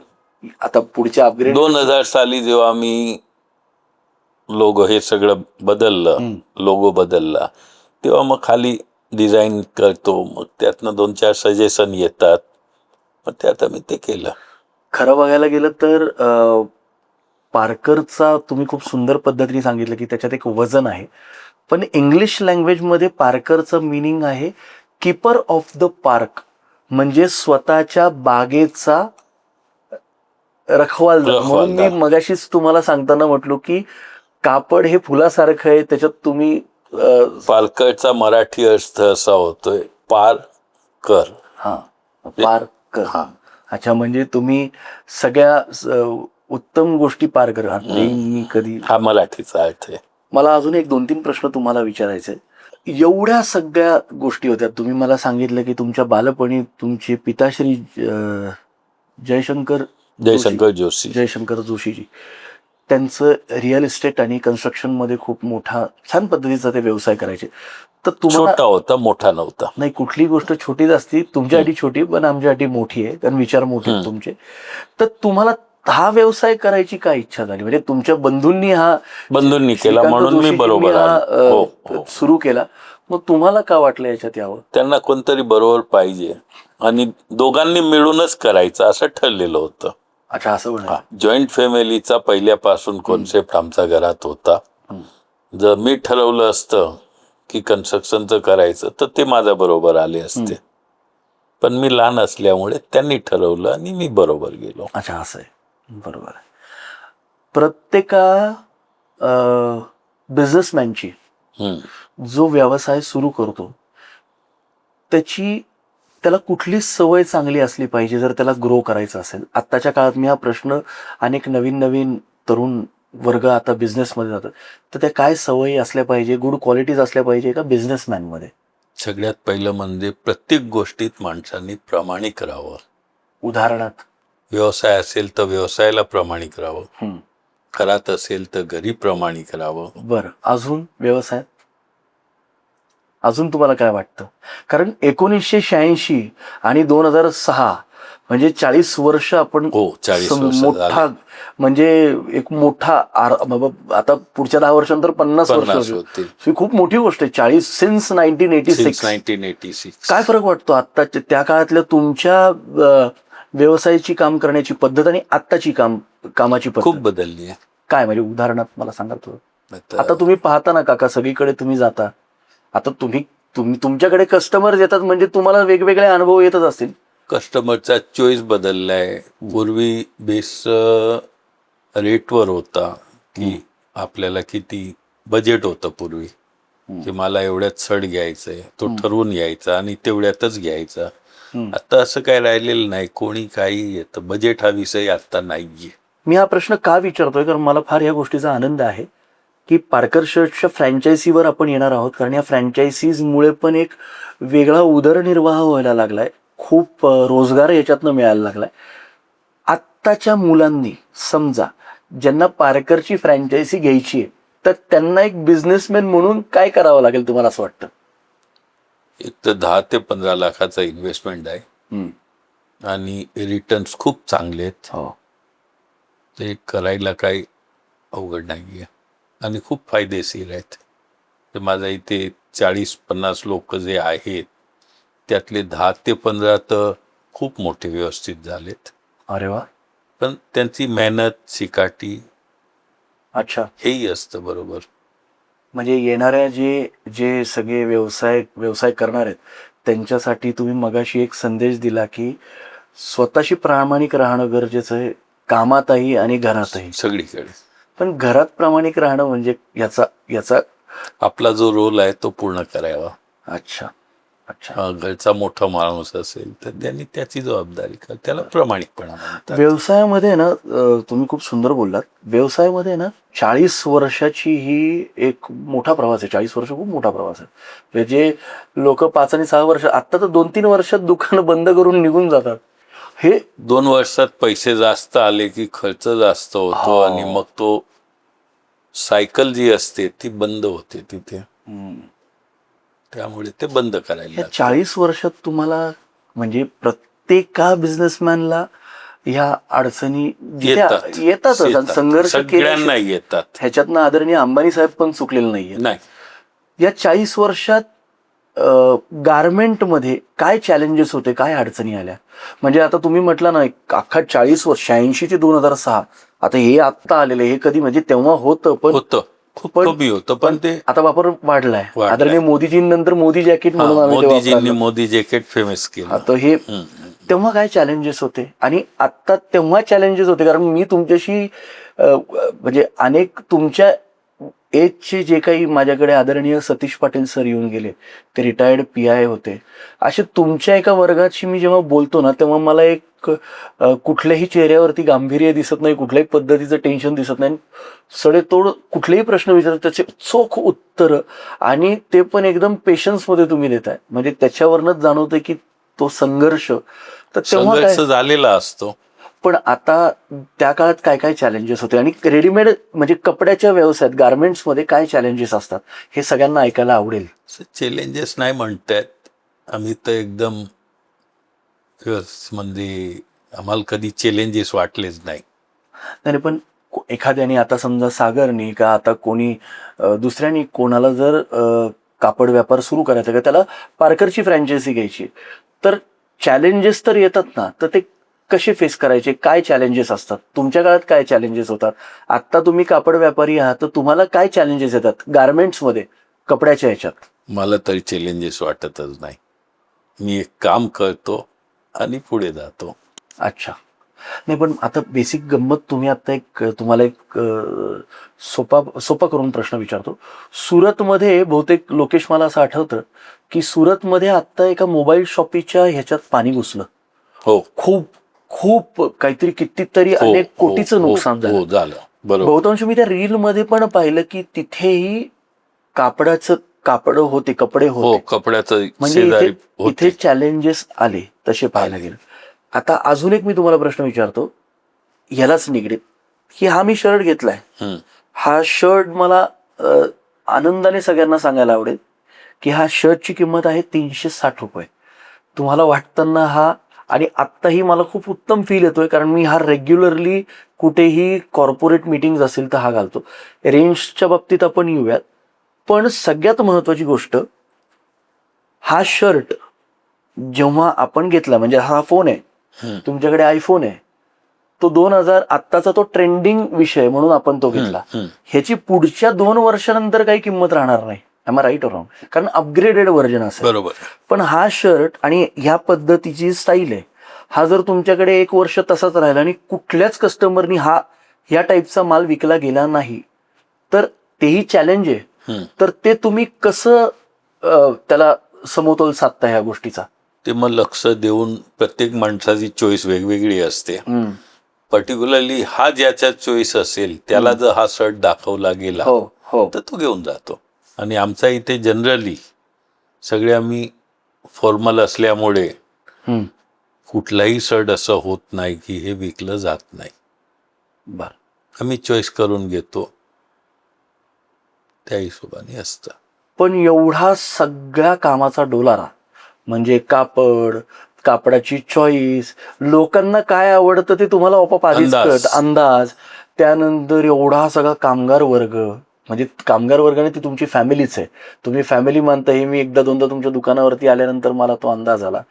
आता पुढच्या अपग्रेड? 2000 साली जेव्हा आम्ही लोगो हे सगळं बदललं, लोगो बदलला, तेव्हा मग खाली डिझाईन करतो, मग त्यातनं 2-4 सजेशन येतात, मग त्यात आम्ही ते केलं. खरं बघायला गेलं तर पार्करचा तुम्ही खूप सुंदर पद्धतीने सांगितलं की त्याच्यात एक वजन आहे, पण इंग्लिश लँग्वेजमध्ये पार्करचं मिनिंग आहे कीपर ऑफ द पार्क, म्हणजे स्वतःच्या बागेचा रखवालदार. म्हणून मी मगाशीच तुम्हाला सांगताना म्हटलो की कापड हे फुलासारखं आहे, त्याच्यात तुम्ही पार्करचा मराठी अर्थ असा होतोय पार कर. पार्कर. अच्छा, म्हणजे तुम्ही सगळ्या उत्तम गोष्टी पार करा. मी कधी, हा मराठीचा अर्थ आहे. मला अजून एक 2-3 प्रश्न तुम्हाला विचारायचे. एवढ्या सगळ्या गोष्टी होत्या, तुम्ही मला सांगितलं की तुमच्या बालपणी तुमचे पिताश्री जयशंकर जोशीजी, त्यांचं रिअल इस्टेट आणि कन्स्ट्रक्शन मध्ये खूप मोठा छान पद्धतीचा ते व्यवसाय करायचे. तर तुम्हाला छोटा होता, मोठा नव्हता. नाही, कुठली गोष्ट छोटीच असती, तुमच्यासाठी छोटी पण आमच्यासाठी मोठी आहे, कारण विचार मोठे आहेत तुमचे. तर तुम्हाला हा व्यवसाय करायची काय इच्छा झाली? म्हणजे तुमच्या बंधूंनी केला म्हणून मी बरोबर सुरू केला, मग तुम्हाला का वाटलं याच्यात यावं? त्यांना कोणतरी बरोबर पाहिजे आणि दोघांनी मिळूनच करायचं असं ठरलेलं होतं. अच्छा, असं म्हणा. जॉईंट फॅमिलीचा पहिल्यापासून कॉन्सेप्ट आमच्या घरात होता. जर मी ठरवलं असतं की कन्स्ट्रक्शनचं करायचं तर ते माझ्या बरोबर आले असते, पण मी लहान असल्यामुळे त्यांनी ठरवलं आणि मी बरोबर गेलो. अच्छा, असं आहे. बरोबर आहे. प्रत्येका बिझनेसमॅनची जो व्यवसाय सुरू करतो त्याला कुठली सवय चांगली असली पाहिजे जर त्याला ग्रो करायचं असेल? आत्ताच्या काळात मी हा प्रश्न अनेक नवीन तरुण वर्ग आता बिझनेसमध्ये जातात, तर त्या काय सवयी असल्या पाहिजे, गुड क्वालिटीज असल्या पाहिजे का बिझनेसमॅनमध्ये? सगळ्यात पहिलं म्हणजे प्रत्येक गोष्टीत माणसांनी प्रामाणिक राहावं. उदाहरणार्थ? व्यवसाय असेल तर व्यवसायाला प्रामाणिक राहावं, हं, घरात असेल तर घरी प्रामाणिक राहावं. बरं. अजून व्यवसायात अजून तुम्हाला काय वाटतं? कारण 1986 आणि 2006 म्हणजे 40 वर्ष आपण हो, 40 वर्ष मोठा झाले. म्हणजे एक मोठा आता पुढच्या 10 वर्षांनंतर 50 वर्ष 50 होतील. होतील. ही खूप मोठी गोष्ट आहे. 40 सिन्स 1986. 1986. काय फरक वाटतो आत्ताच्या त्या काळातल्या तुमच्या व्यवसायाची काम करण्याची पद्धत आणि आत्ताची कामाची खूप पद्धत बदलली आहे. काय? म्हणजे उदाहरणार्थ मला सांगा थोडं. आता आता तुम्ही पाहता ना काका, सगळीकडे तुम्ही जाता, आता तुमच्याकडे कस्टमर येतात म्हणजे तुम्हाला वेगवेगळे अनुभव येतच असतील. कस्टमरचा चॉईस बदललाय. पूर्वी बेस रेटवर होता की आपल्याला किती बजेट होतं पूर्वी, की मला एवढ्यात सड घ्यायचंय, तो ठरवून यायचा आणि तेवढ्यातच घ्यायचा. आता असं काय राहिलेलं नाही. कोणी काही येतं. बजेट हा विषय आता नाहीये. मी हा प्रश्न का विचारतोय, कारण मला फार या गोष्टीचा आनंद आहे की पार्कर शर्ट्सच्या फ्रँचायझीवर आपण येणार आहोत, कारण या फ्रँचायझीजमुळे पण एक वेगळा उदरनिर्वाह व्हायला लागलाय, खूप रोजगार याच्यातनं मिळायला लागलाय. आत्ताच्या मुलांनी समजा ज्यांना पार्करची फ्रँचायझी घ्यायची आहे, तर त्यांना एक बिझनेसमॅन म्हणून काय करावं लागेल तुम्हाला असं वाटतं? एक तर 10 ते 15 लाखाचा इन्व्हेस्टमेंट आहे आणि रिटर्न्स खूप चांगले आहेत. हो. ते करायला काही अवघड नाहीये आणि खूप फायदेशीर आहेत. ते माझ्या इथे 40-50 लोक जे आहेत त्यातले 10 ते 15 तर खूप मोठे व्यवस्थित झालेत. अरे वा. पण त्यांची मेहनत, चिकाटी अच्छा. हेही असतं बरोबर. म्हणजे येणाऱ्या जे जे सगळे व्यवसाय करणार आहेत त्यांच्यासाठी तुम्ही मगाशी एक संदेश दिला की स्वतःशी प्रामाणिक राहणं गरजेचं आहे, कामातही आणि घरातही. सगळीकडे पण घरात प्रामाणिक राहणं म्हणजे याचा याचा आपला जो रोल आहे तो पूर्ण करावा. अच्छा अच्छा. घरचा मोठा माणूस असेल तर त्यांनी त्याची जबाबदारी कर, त्याला प्रामाणिकपणा म्हणतात. व्यवसायामध्ये ना तुम्ही खूप सुंदर बोललात. व्यवसायामध्ये ना 40 वर्षाची ही एक मोठा प्रवास आहे. 40 वर्ष खूप मोठा प्रवास आहे. म्हणजे लोक 5 आणि 6 वर्ष, आता तर 2-3 वर्षात दुकान बंद करून निघून जातात. हे 2 वर्षात पैसे जास्त आले की खर्च जास्त होतो आणि मग तो सायकल जी असते ती बंद होते तिथे. त्यामुळे ते बंद करायला या 40 वर्षात तुम्हाला म्हणजे प्रत्येका बिझनेसमॅनला ह्या अडचणी येतातच आणि संघर्ष सगळ्यांना येतात. ह्याच्यातनं आदरणीय अंबानी साहेब पण चुकलेले नाहीये. नाही, या 40 वर्षात गारमेंटमध्ये काय चॅलेंजेस होते, काय अडचणी आल्या? म्हणजे आता तुम्ही म्हटलं ना अख्खा 40 वर्ष 86 ते 2006, आता हे आत्ता आलेलं हे कधी म्हणजे तेव्हा होतं पण खूप कमी होतं पण ते आता वापर वाढलाय. आदरणीय मोदीजींनंतर मोदी जॅकेट म्हणून मोदीजींनी मोदी जॅकेट फेमस केलं. आता हे तेव्हा काय चॅलेंजेस होते आणि आता तेव्हा चॅलेंजेस होते? कारण मी तुमच्याशी म्हणजे अनेक तुमच्या एजचे जे काही माझ्याकडे आदरणीय सतीश पाटील सर येऊन गेले, ते रिटायर्ड PI होते. असे तुमच्या एका वर्गाशी मी जेव्हा बोलतो ना तेव्हा मला एक कुठल्याही चेहऱ्यावरती गांभीर्य दिसत नाही, कुठल्याही पद्धतीचं टेन्शन दिसत नाही. सडेतोड कुठलेही प्रश्न विचारतात त्याचे चोख उत्तर आणि ते पण एकदम पेशन्समध्ये तुम्ही देताय. म्हणजे त्याच्यावरनच जाणवतं की तो संघर्ष तर तेव्हा संघर्ष झालेला असतो. पण आता त्या काळात काय काय चॅलेंजेस होते आणि रेडीमेड म्हणजे कपड्याच्या व्यवसायात गारमेंट्समध्ये काय चॅलेंजेस असतात हे सगळ्यांना ऐकायला आवडेल. चॅलेंजेस नाही म्हणतायत आम्ही तर एकदम म्हणजे आम्हाला कधी चॅलेंजेस वाटलेच नाही. नाही पण एखाद्याने आता समजा सागरनी का आता कोणी दुसऱ्यानी कोणाला जर कापड व्यापार सुरू करायचा का त्याला पार्करची फ्रँचायझी घ्यायची, तर चॅलेंजेस तर येतात ना, तर ते कसे फेस करायचे? काय चॅलेंजेस असतात? तुमच्या काळात काय चॅलेंजेस होतात? आत्ता तुम्ही कापड व्यापारी आहात तर तुम्हाला काय चॅलेंजेस येतात गारमेंट्समध्ये कपड्याच्या ह्याच्यात? मला तरी चॅलेंजेस वाटतच नाही. मी एक काम करतो आणि पुढे जातो. अच्छा. नाही पण आता बेसिक गंमत तुम्ही आता तुम्हाला एक सोपा करून प्रश्न विचारतो. सुरतमध्ये बहुतेक लोकेश मला असं आठवतं की सुरतमध्ये आत्ता एका मोबाईल शॉपीच्या ह्याच्यात पाणी घुसलं. हो, खूप खूप काहीतरी कितीतरी अनेक कोटीचं नुकसान झालं. बरोबर. बहुतांश मी त्या रील मध्ये पण पाहिलं की तिथेही कापड होते, कपडे हो, होते. कपड्याचं म्हणजे शेजारी इथे होते. चॅलेंजेस आले तसे पाहायला गेलं. आता अजून एक मी तुम्हाला प्रश्न विचारतो यालाच निगडीत, की हा मी शर्ट घेतलाय, हम्म. हा शर्ट मला आनंदाने सगळ्यांना सांगायला आवडेल की हा शर्टची किंमत आहे 360 रुपये. तुम्हाला वाटताना हा, आणि आत्ताही मला खूप उत्तम फील येतोय कारण मी हा रेग्युलरली कुठेही कॉर्पोरेट मीटिंग असेल तर हा घालतो. रेंजच्या बाबतीत आपण येऊयात, पण सगळ्यात महत्वाची गोष्ट, हा शर्ट जेव्हा आपण घेतला, म्हणजे हा फोन आहे, हम्म. तुमच्याकडे आयफोन आहे, तो 2000 आत्ताचा तो ट्रेंडिंग विषय म्हणून आपण तो घेतला. हम्म. ह्याची पुढच्या 2 वर्षानंतर काही किंमत राहणार नाही. Am I right or wrong? कारण अपग्रेडेड व्हर्जन असेल. बरोबर. पण हा शर्ट आणि ह्या पद्धतीची स्टाईल आहे, हा जर तुमच्याकडे 1 वर्ष तसाच राहिला आणि कुठल्याच कस्टमरनी ह्या टाईपचा माल विकला गेला नाही, तर तेही चॅलेंज आहे. हम्म. तर ते तुम्ही कसं त्याला समतोल साधता ह्या गोष्टीचा? ते मग लक्ष देऊन, प्रत्येक माणसाची चॉईस वेगवेगळी असते. पर्टिक्युलरली हा ज्याच्या चॉईस असेल त्याला जर हा शर्ट दाखवला गेला हो तर तो घेऊन जातो. आणि आमच्या इथे जनरली सगळे आम्ही फॉर्मल असल्यामुळे कुठलाही शर्ट असं होत नाही की हे विकलं जात नाही. बर. आम्ही चॉईस करून घेतो, त्या हिशोबाने असतं. पण एवढा सगळ्या कामाचा डोलारा, म्हणजे कापडाची चॉईस, लोकांना काय आवडतं ते तुम्हाला आपोआप आधीच कळत, अंदाज, त्यानंतर एवढा सगळा कामगार वर्ग, म्हणजे कामगार वर्गाने ती तुमची फॅमिलीच आहे, तुम्ही फॅमिली मानता, हे मी एकदा दोनदा तुमच्या दुकानावरती आल्यानंतर मला तो अंदाज आला.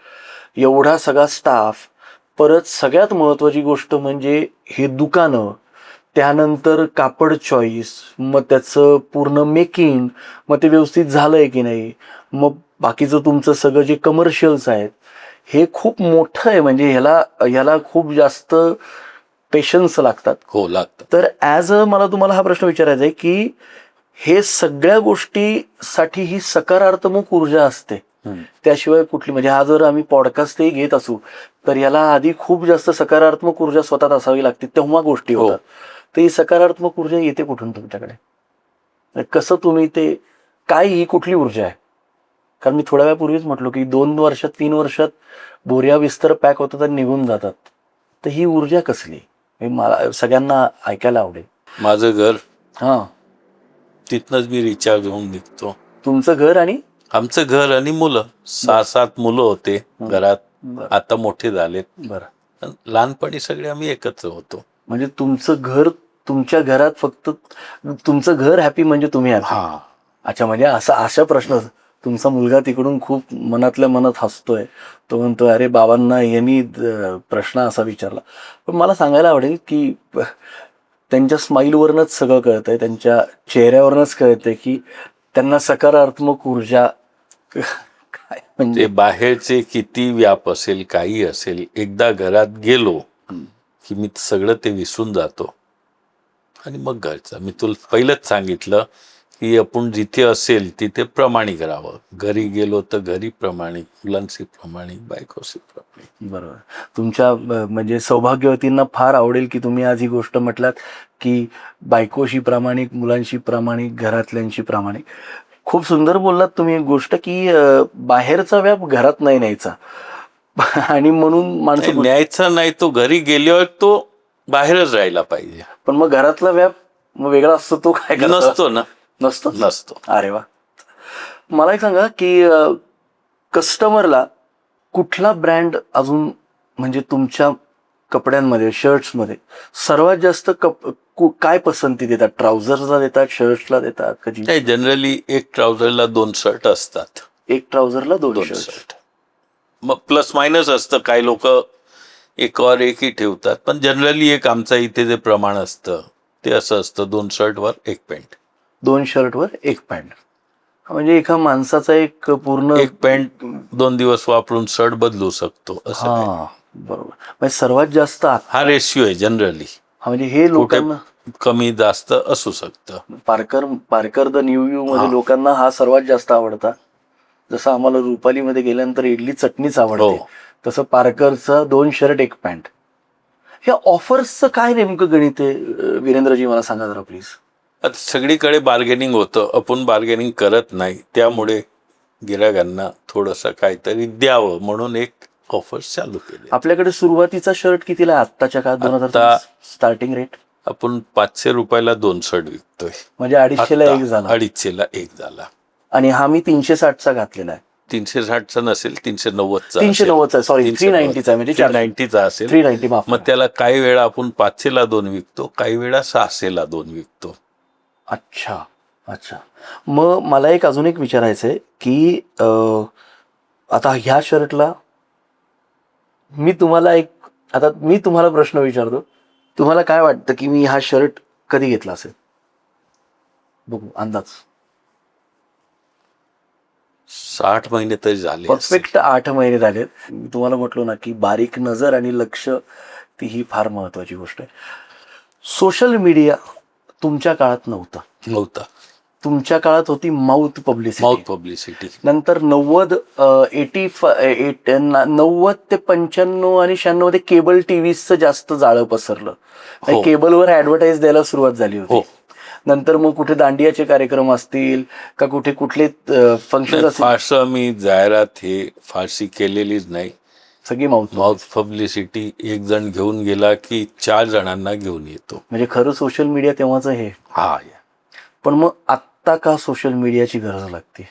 एवढा सगळा स्टाफ, परत सगळ्यात महत्वाची गोष्ट म्हणजे हे दुकानं, त्यानंतर कापड चॉईस, मग त्याचं पूर्ण मेकिंग, मग ते व्यवस्थित झालंय की नाही, मग बाकीचं तुमचं सगळं जे कमर्शियल्स आहेत, हे खूप मोठं आहे. म्हणजे ह्याला खूप जास्त पेशन्स लागतात. हो, लागतात. तर ॲज अ मला तुम्हाला हा प्रश्न विचारायचा आहे की हे सगळ्या गोष्टीसाठी ही सकारात्मक ऊर्जा असते, त्याशिवाय कुठली, म्हणजे हा जर आम्ही पॉडकास्टही घेत असू तर याला आधी खूप जास्त सकारात्मक ऊर्जा स्वतःत असावी लागते, तेव्हा गोष्टी होतात. तर ही सकारात्मक ऊर्जा येते कुठून तुमच्याकडे? कसं तुम्ही ते, काय ही कुठली ऊर्जा आहे? कारण मी थोड्या वेळापूर्वीच म्हटलो की 2 वर्षात 3 वर्षात बोरिया बिस्तर पॅक होतात आणि निघून जातात. तर ही ऊर्जा कसली, हे मला सगळ्यांना ऐकायला आवडेल. माझं घर, हां, तिथनंच मी रिचार्ज होऊन निघतो. तुमचं घर आणि आमचं घर आणि मुलं, 6-7 मुलं होते घरात, आता मोठे झालेत. बरं. लहानपणी सगळे आम्ही एकत्र होतो. म्हणजे तुमचं घर, तुमच्या घरात फक्त तुमचं घर हॅपी म्हणजे तुम्ही हॅपी. हा. अच्छा, म्हणजे अशा प्रश्न, तुमचा मुलगा तिकडून खूप मनातल्या मनात हसतोय, तो म्हणतो अरे बाबांना यांनी प्रश्न असा विचारला. पण मला सांगायला आवडेल की त्यांच्या स्माईलवरनच सगळं कळतंय, त्यांच्या चेहऱ्यावरनच कळतंय की त्यांना सकारात्मक ऊर्जा काय, म्हणजे बाहेरचे किती व्याप असेल, काही असेल, एकदा घरात गेलो की मी सगळं ते विसरून जातो. आणि मग घरचं, मी तुला पहिलंच सांगितलं की आपण जिथे असेल तिथे प्रामाणिक राहावं. घरी गेलो तर घरी प्रामाणिक, मुलांशी प्रामाणिक, बायकोशी प्रामाणिक. बरोबर. तुमच्या म्हणजे सौभाग्यवतींना फार आवडेल की तुम्ही आज ही गोष्ट म्हटलात की बायकोशी प्रामाणिक, मुलांशी प्रामाणिक, घरातल्यांशी प्रामाणिक. खूप सुंदर बोललात तुम्ही एक गोष्ट की बाहेरचा व्याप घरात नाही न्यायचा. आणि म्हणून माणसं न्यायचा नाही, तो घरी गेल्यावर तो बाहेरच राहायला पाहिजे. पण मग घरातला व्याप मग वेगळा असतो, तो काय नसतो ना? नसतो. अरे वा. मला एक सांगा की कस्टमरला कुठला ब्रँड अजून, म्हणजे तुमच्या कपड्यांमध्ये, शर्ट्समध्ये सर्वात जास्त काय पसंती देतात? ट्राउझर्सला देतात, शर्ट्सला देतात, कधी? जनरली एक ट्राउझरला 2 शर्ट असतात. एक ट्राउझरला 2 शर्ट. मग प्लस मायनस असतं, काही लोक एकावर एकही ठेवतात, पण जनरली एक आमच्या इथे जे प्रमाण असतं ते असं असतं, 2 शर्टवर 1 पॅन्ट. 2 शर्टवर 1 पॅन्ट, म्हणजे एका माणसाचा एक पूर्ण, 1 पॅन्ट 2 दिवस वापरून शर्ट बदलू शकतो असं. हा, बरोबर. म्हणजे सर्वात जास्त हा रेशिओ आहे जनरली. म्हणजे हे लोकांना कमी जास्त असू शकतं. पार्कर द न्यू यू मध्ये लोकांना हा सर्वात जास्त आवडता. जसं आम्हाला रुपालीमध्ये गेल्यानंतर इडली चटणीच आवडते, तसं पार्करचा 2 शर्ट 1 पॅन्ट. ह्या ऑफर्सचं काय नेमकं गणित आहे वीरेंद्रजी, मला सांगा जरा प्लीज. आता सगळीकडे बार्गेनिंग होतं, आपण बार्गेनिंग करत नाही, त्यामुळे गिरायकांना थोडंसं काहीतरी द्यावं म्हणून एक ऑफर्स चालू केले. आपल्याकडे सुरुवातीचा शर्ट कितीला आहे आत्ताच्या काळात? 2000 स्टार्टिंग रेट. आपण 500 रुपयाला 2 शर्ट विकतोय, म्हणजे 250ला एक झाला. 250ला एक झाला. आणि हा मी 360चा घातलेला आहे. 360चा नसेल, 390चा. 390चा, सॉरी 390चा, म्हणजे 390चा असेल. 390 माफ. मग त्याला काही वेळा आपण 500ला 2 विकतो, काही वेळा 600ला 2 विकतो. अच्छा अच्छा. मग मला अजून एक विचारायचं आहे की आता ह्या शर्टला मी तुम्हाला प्रश्न विचारतो, तुम्हाला काय वाटतं की मी हा शर्ट कधी घेतला असेल? बघू अंदाज. 60 महिने तरी झाले. परफेक्ट 8 महिने झालेत. मी तुम्हाला म्हटलो ना की बारीक नजर आणि लक्ष ती ही फार महत्वाची गोष्ट आहे. सोशल मीडिया तुमच्या काळात नव्हता. तुमच्या काळात होती माउथ पब्लिसिटी. नंतर 90 ते 95 आणि 96 मध्ये केबल टीव्हीचं जास्त जाळं पसरलं. केबलवर ऍडव्हर्टाईज द्यायला सुरुवात झाली होती. नंतर मग कुठे दांडियाचे कार्यक्रम असतील का कुठले फंक्शन असतील, फारसं मी जाहिरात हे फारशी केलेलीच नाही. सगळी माउथ पब्लिसिटी. एक जण घेऊन गेला की 4 जणांना घेऊन येतो. म्हणजे खरं सोशल मीडिया तेव्हाच हे. हा. पण मग आता का सोशल मीडियाची गरज लागते?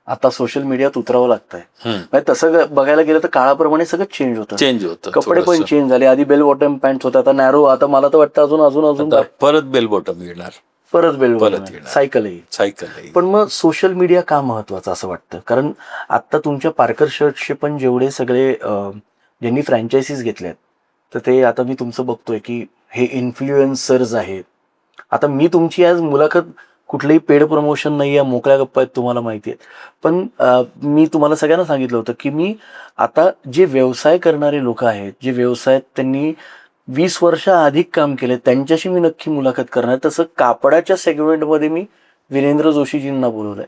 आता सोशल मीडियात उतरावं लागतंय. तसं बघायला गेलं तर काळाप्रमाणे सगळं चेंज होतं. कपडे पण चेंज झाले. आधी बेल बॉटम पॅन्ट होता, आता नॅरो. आता मला तर वाटतं अजून परत बेल बॉटम येणार. परत बेल बॉटम, सायकल. पण मग सोशल मीडिया का महत्वाचं असं वाटतं? कारण आता तुमच्या पार्कर शर्टचे पण जेवढे सगळे ज्यांनी फ्रँचायझीज घेतल्यात, तर ते आता मी तुमचं बघतोय की हे इन्फ्लुएन्सर्स आहेत. आता मी तुमची आज मुलाखत कुठलंही पेड प्रमोशन नाही आहे, मोकळ्या गप्पा आहेत, तुम्हाला माहिती आहे. पण मी तुम्हाला सगळ्यांना सांगितलं होतं की मी आता जे व्यवसाय करणारे लोक आहेत, जे व्यवसायात त्यांनी 20 वर्ष अधिक काम केले, त्यांच्याशी मी नक्की मुलाखत करणार. तसं कापडाच्या सेगमेंटमध्ये मी वीरेंद्र जोशीजींना बोलवलंय.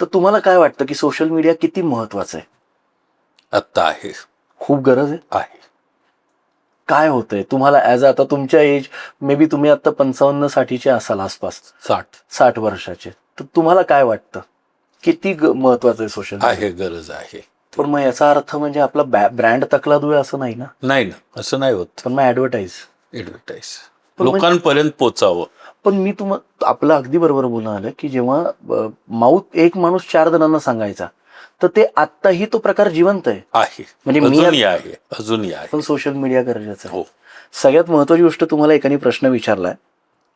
तर तुम्हाला काय वाटतं की सोशल मीडिया किती महत्वाचं आहे? आता आहे, खूप गरज आहे. काय होतंय तुम्हाला आता तुमच्या एज, मे बी तुम्ही आता 55-60चे असाल आसपास, 60 वर्षाचे. तर तुम्हाला काय वाटतं किती महत्वाचं आहे सोशल मीडिया? आहे, गरज आहे. पण मग याचा अर्थ म्हणजे आपला ब्रँड तकलादूय असं नाही ना? नाही ना, असं नाही होत. पण मग ऍडव्हर्टाईज लोकांपर्यंत पोचावं. पण मी आपलं अगदी बरोबर बोलणं आलं की जेव्हा माउथ एक माणूस 4 जणांना सांगायचा, तर ते आत्ताही तो प्रकार जिवंत आहे. म्हणजे अजूनही आहे. पण सोशल मीडिया गरजेचं आहे. सगळ्यात महत्वाची गोष्ट, तुम्हाला एकाने प्रश्न विचारलाय,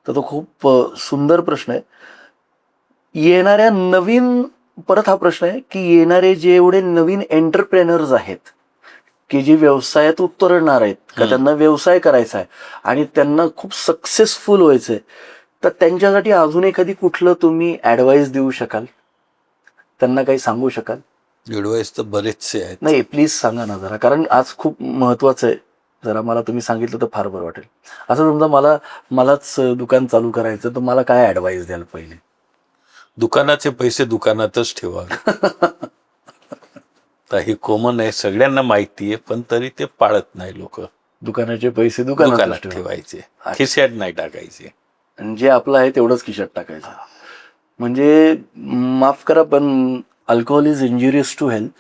तर तो खूप सुंदर प्रश्न आहे. येणाऱ्या नवीन, परत हा प्रश्न आहे की येणारे जेवढे नवीन एंटरप्रेनर्स आहेत की जे व्यवसायात उतरणार आहेत, का त्यांना व्यवसाय करायचा आहे आणि त्यांना खूप सक्सेसफुल व्हायचंय, तर त्यांच्यासाठी अजून एखादी कुठलं तुम्ही ऍडवाइस देऊ शकाल? त्यांना काही सांगू शकाल? ऍडवाइस तर बरेचसे आहेत. नाही, प्लीज सांगा ना जरा, कारण आज खूप महत्वाचं आहे. जरा मला तुम्ही सांगितलं तर फार बरं वाटेल. असं समजा मलाच दुकान चालू करायचं, तर मला काय ऍडवाइस द्याल? पहिले दुकानाचे पैसे दुकानातच ठेवावे. हे कॉमन आहे, सगळ्यांना माहिती आहे, पण तरी ते पाळत नाही लोक. दुकानाचे पैसे दुकानात ठेवायचे, खिशात नाही टाकायचे. जे आपलं आहे तेवढंच खिशात टाकायचं. म्हणजे माफ करा, पण alcohol is injurious to health.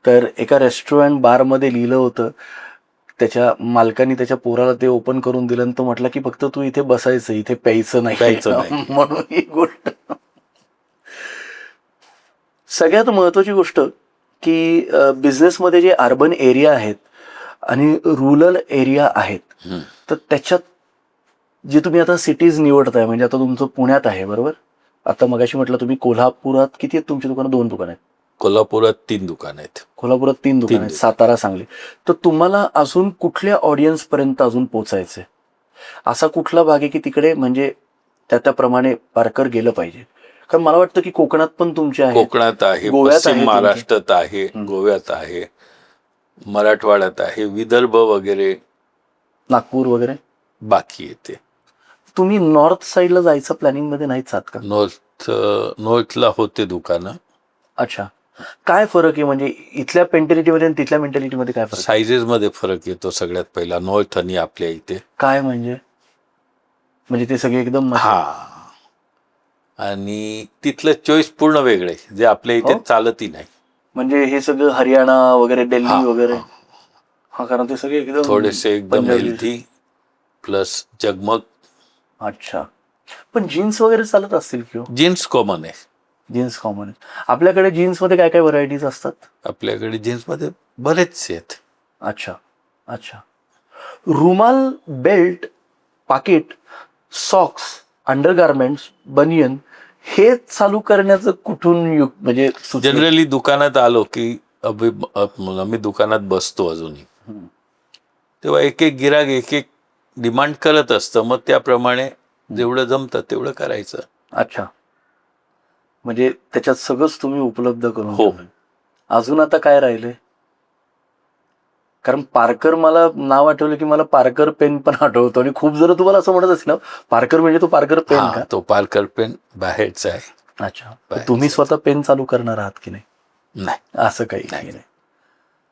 तर एका रेस्टॉरंट बारमध्ये लिहिलं होतं, त्याच्या मालकाने त्याच्या पोराला ते ओपन करून दिलं आणि तो म्हटला की फक्त तू इथे बसायचं, इथे प्यायचं नाही. म्हणून ही गोष्ट. सगळ्यात महत्वाची गोष्ट की बिझनेसमध्ये जे अर्बन एरिया आहेत आणि रुरल एरिया आहेत, तर त्याच्यात जे तुम्ही आता सिटीज निवडताय, म्हणजे आता तुमचं पुण्यात आहे बरोबर, आता मगाशी म्हटलं तुम्ही कोल्हापुरात किती आहेत तुमची दुकानं? 2 दुकानं आहेत. कोल्हापुरात 3 दुकानं आहेत. कोल्हापुरात 3 दुकानं आहेत. सातारा, सांगली. तर तुम्हाला अजून कुठल्या ऑडियन्स पर्यंत अजून पोचायचंय? असा कुठला भाग आहे की तिकडे म्हणजे त्याप्रमाणे पारकर गेलं पाहिजे? कारण मला वाटतं की कोकणात पण तुमचे आहे, कोकणात आहे, पश्चिम महाराष्ट्रात आहे, गोव्यात आहे, मराठवाड्यात आहे, विदर्भ वगैरे, नागपूर वगैरे बाकी येते. तुम्ही नॉर्थ साईडला जायचं प्लॅनिंग मध्ये नाहीच आहात का? नॉर्थला होते दुकानं. अच्छा. काय फरक आहे म्हणजे इथल्या मेंटॅलिटीमध्ये आणि तिथल्या मेंटॅलिटीमध्ये काय फरक आहे? सायझेस मध्ये फरक येतो सगळ्यात पहिला. नॉर्थ आणि आपल्या इथे. काय म्हणजे ते सगळे एकदम हा, आणि तिथलं चॉईस पूर्ण वेगळे जे आपल्या इथे हो? चालतही नाही. म्हणजे हे सगळं हरियाणा वगैरे, हा, दिल्ली वगैरे. हा. हा, कारण ते सगळे एकदम थोडेसे एकदम पंजाबी. हेल्थी प्लस जगमग. अच्छा, पण जीन्स वगैरे चालत असतील किंवा? जीन्स कॉमन आहे जीन्स कॉमन आहे. आपल्याकडे जीन्स मध्ये काय काय व्हरायटीज असतात? आपल्याकडे. जीन्स मध्ये बरेचसे आहेत. अच्छा अच्छा. रुमाल, बेल्ट, पाकिट, सॉक्स, अंडरगार्मेंट्स, बनियन हे चालू करण्याचं कुठून म्हणजे सुचलं? जनरली दुकानात आलो की आम्ही दुकानात बसतो अजूनही, हम्म. तेव्हा एक एक गिराग एक एक डिमांड करत असतं. मग त्याप्रमाणे जेवढं जमतं तेवढं करायचं. अच्छा, म्हणजे त्याच्यात सगळंच तुम्ही उपलब्ध करून हो. ठेवलंय. अजून आता काय राहिलंय? कारण पार्कर, मला नाव आठवलं की मला पार्कर पेन पण आठवतो, आणि खूप जण तुम्हाला असं म्हणत असतील ना, पार्कर म्हणजे तो पार्कर पेन हा, का? तो पार्कर पेन बाहेरचा आहे. अच्छा, तर बाहेरचा. तुम्ही स्वतः पेन चालू करणार आहात की नाही? नाही, असं काही नाही. नाही.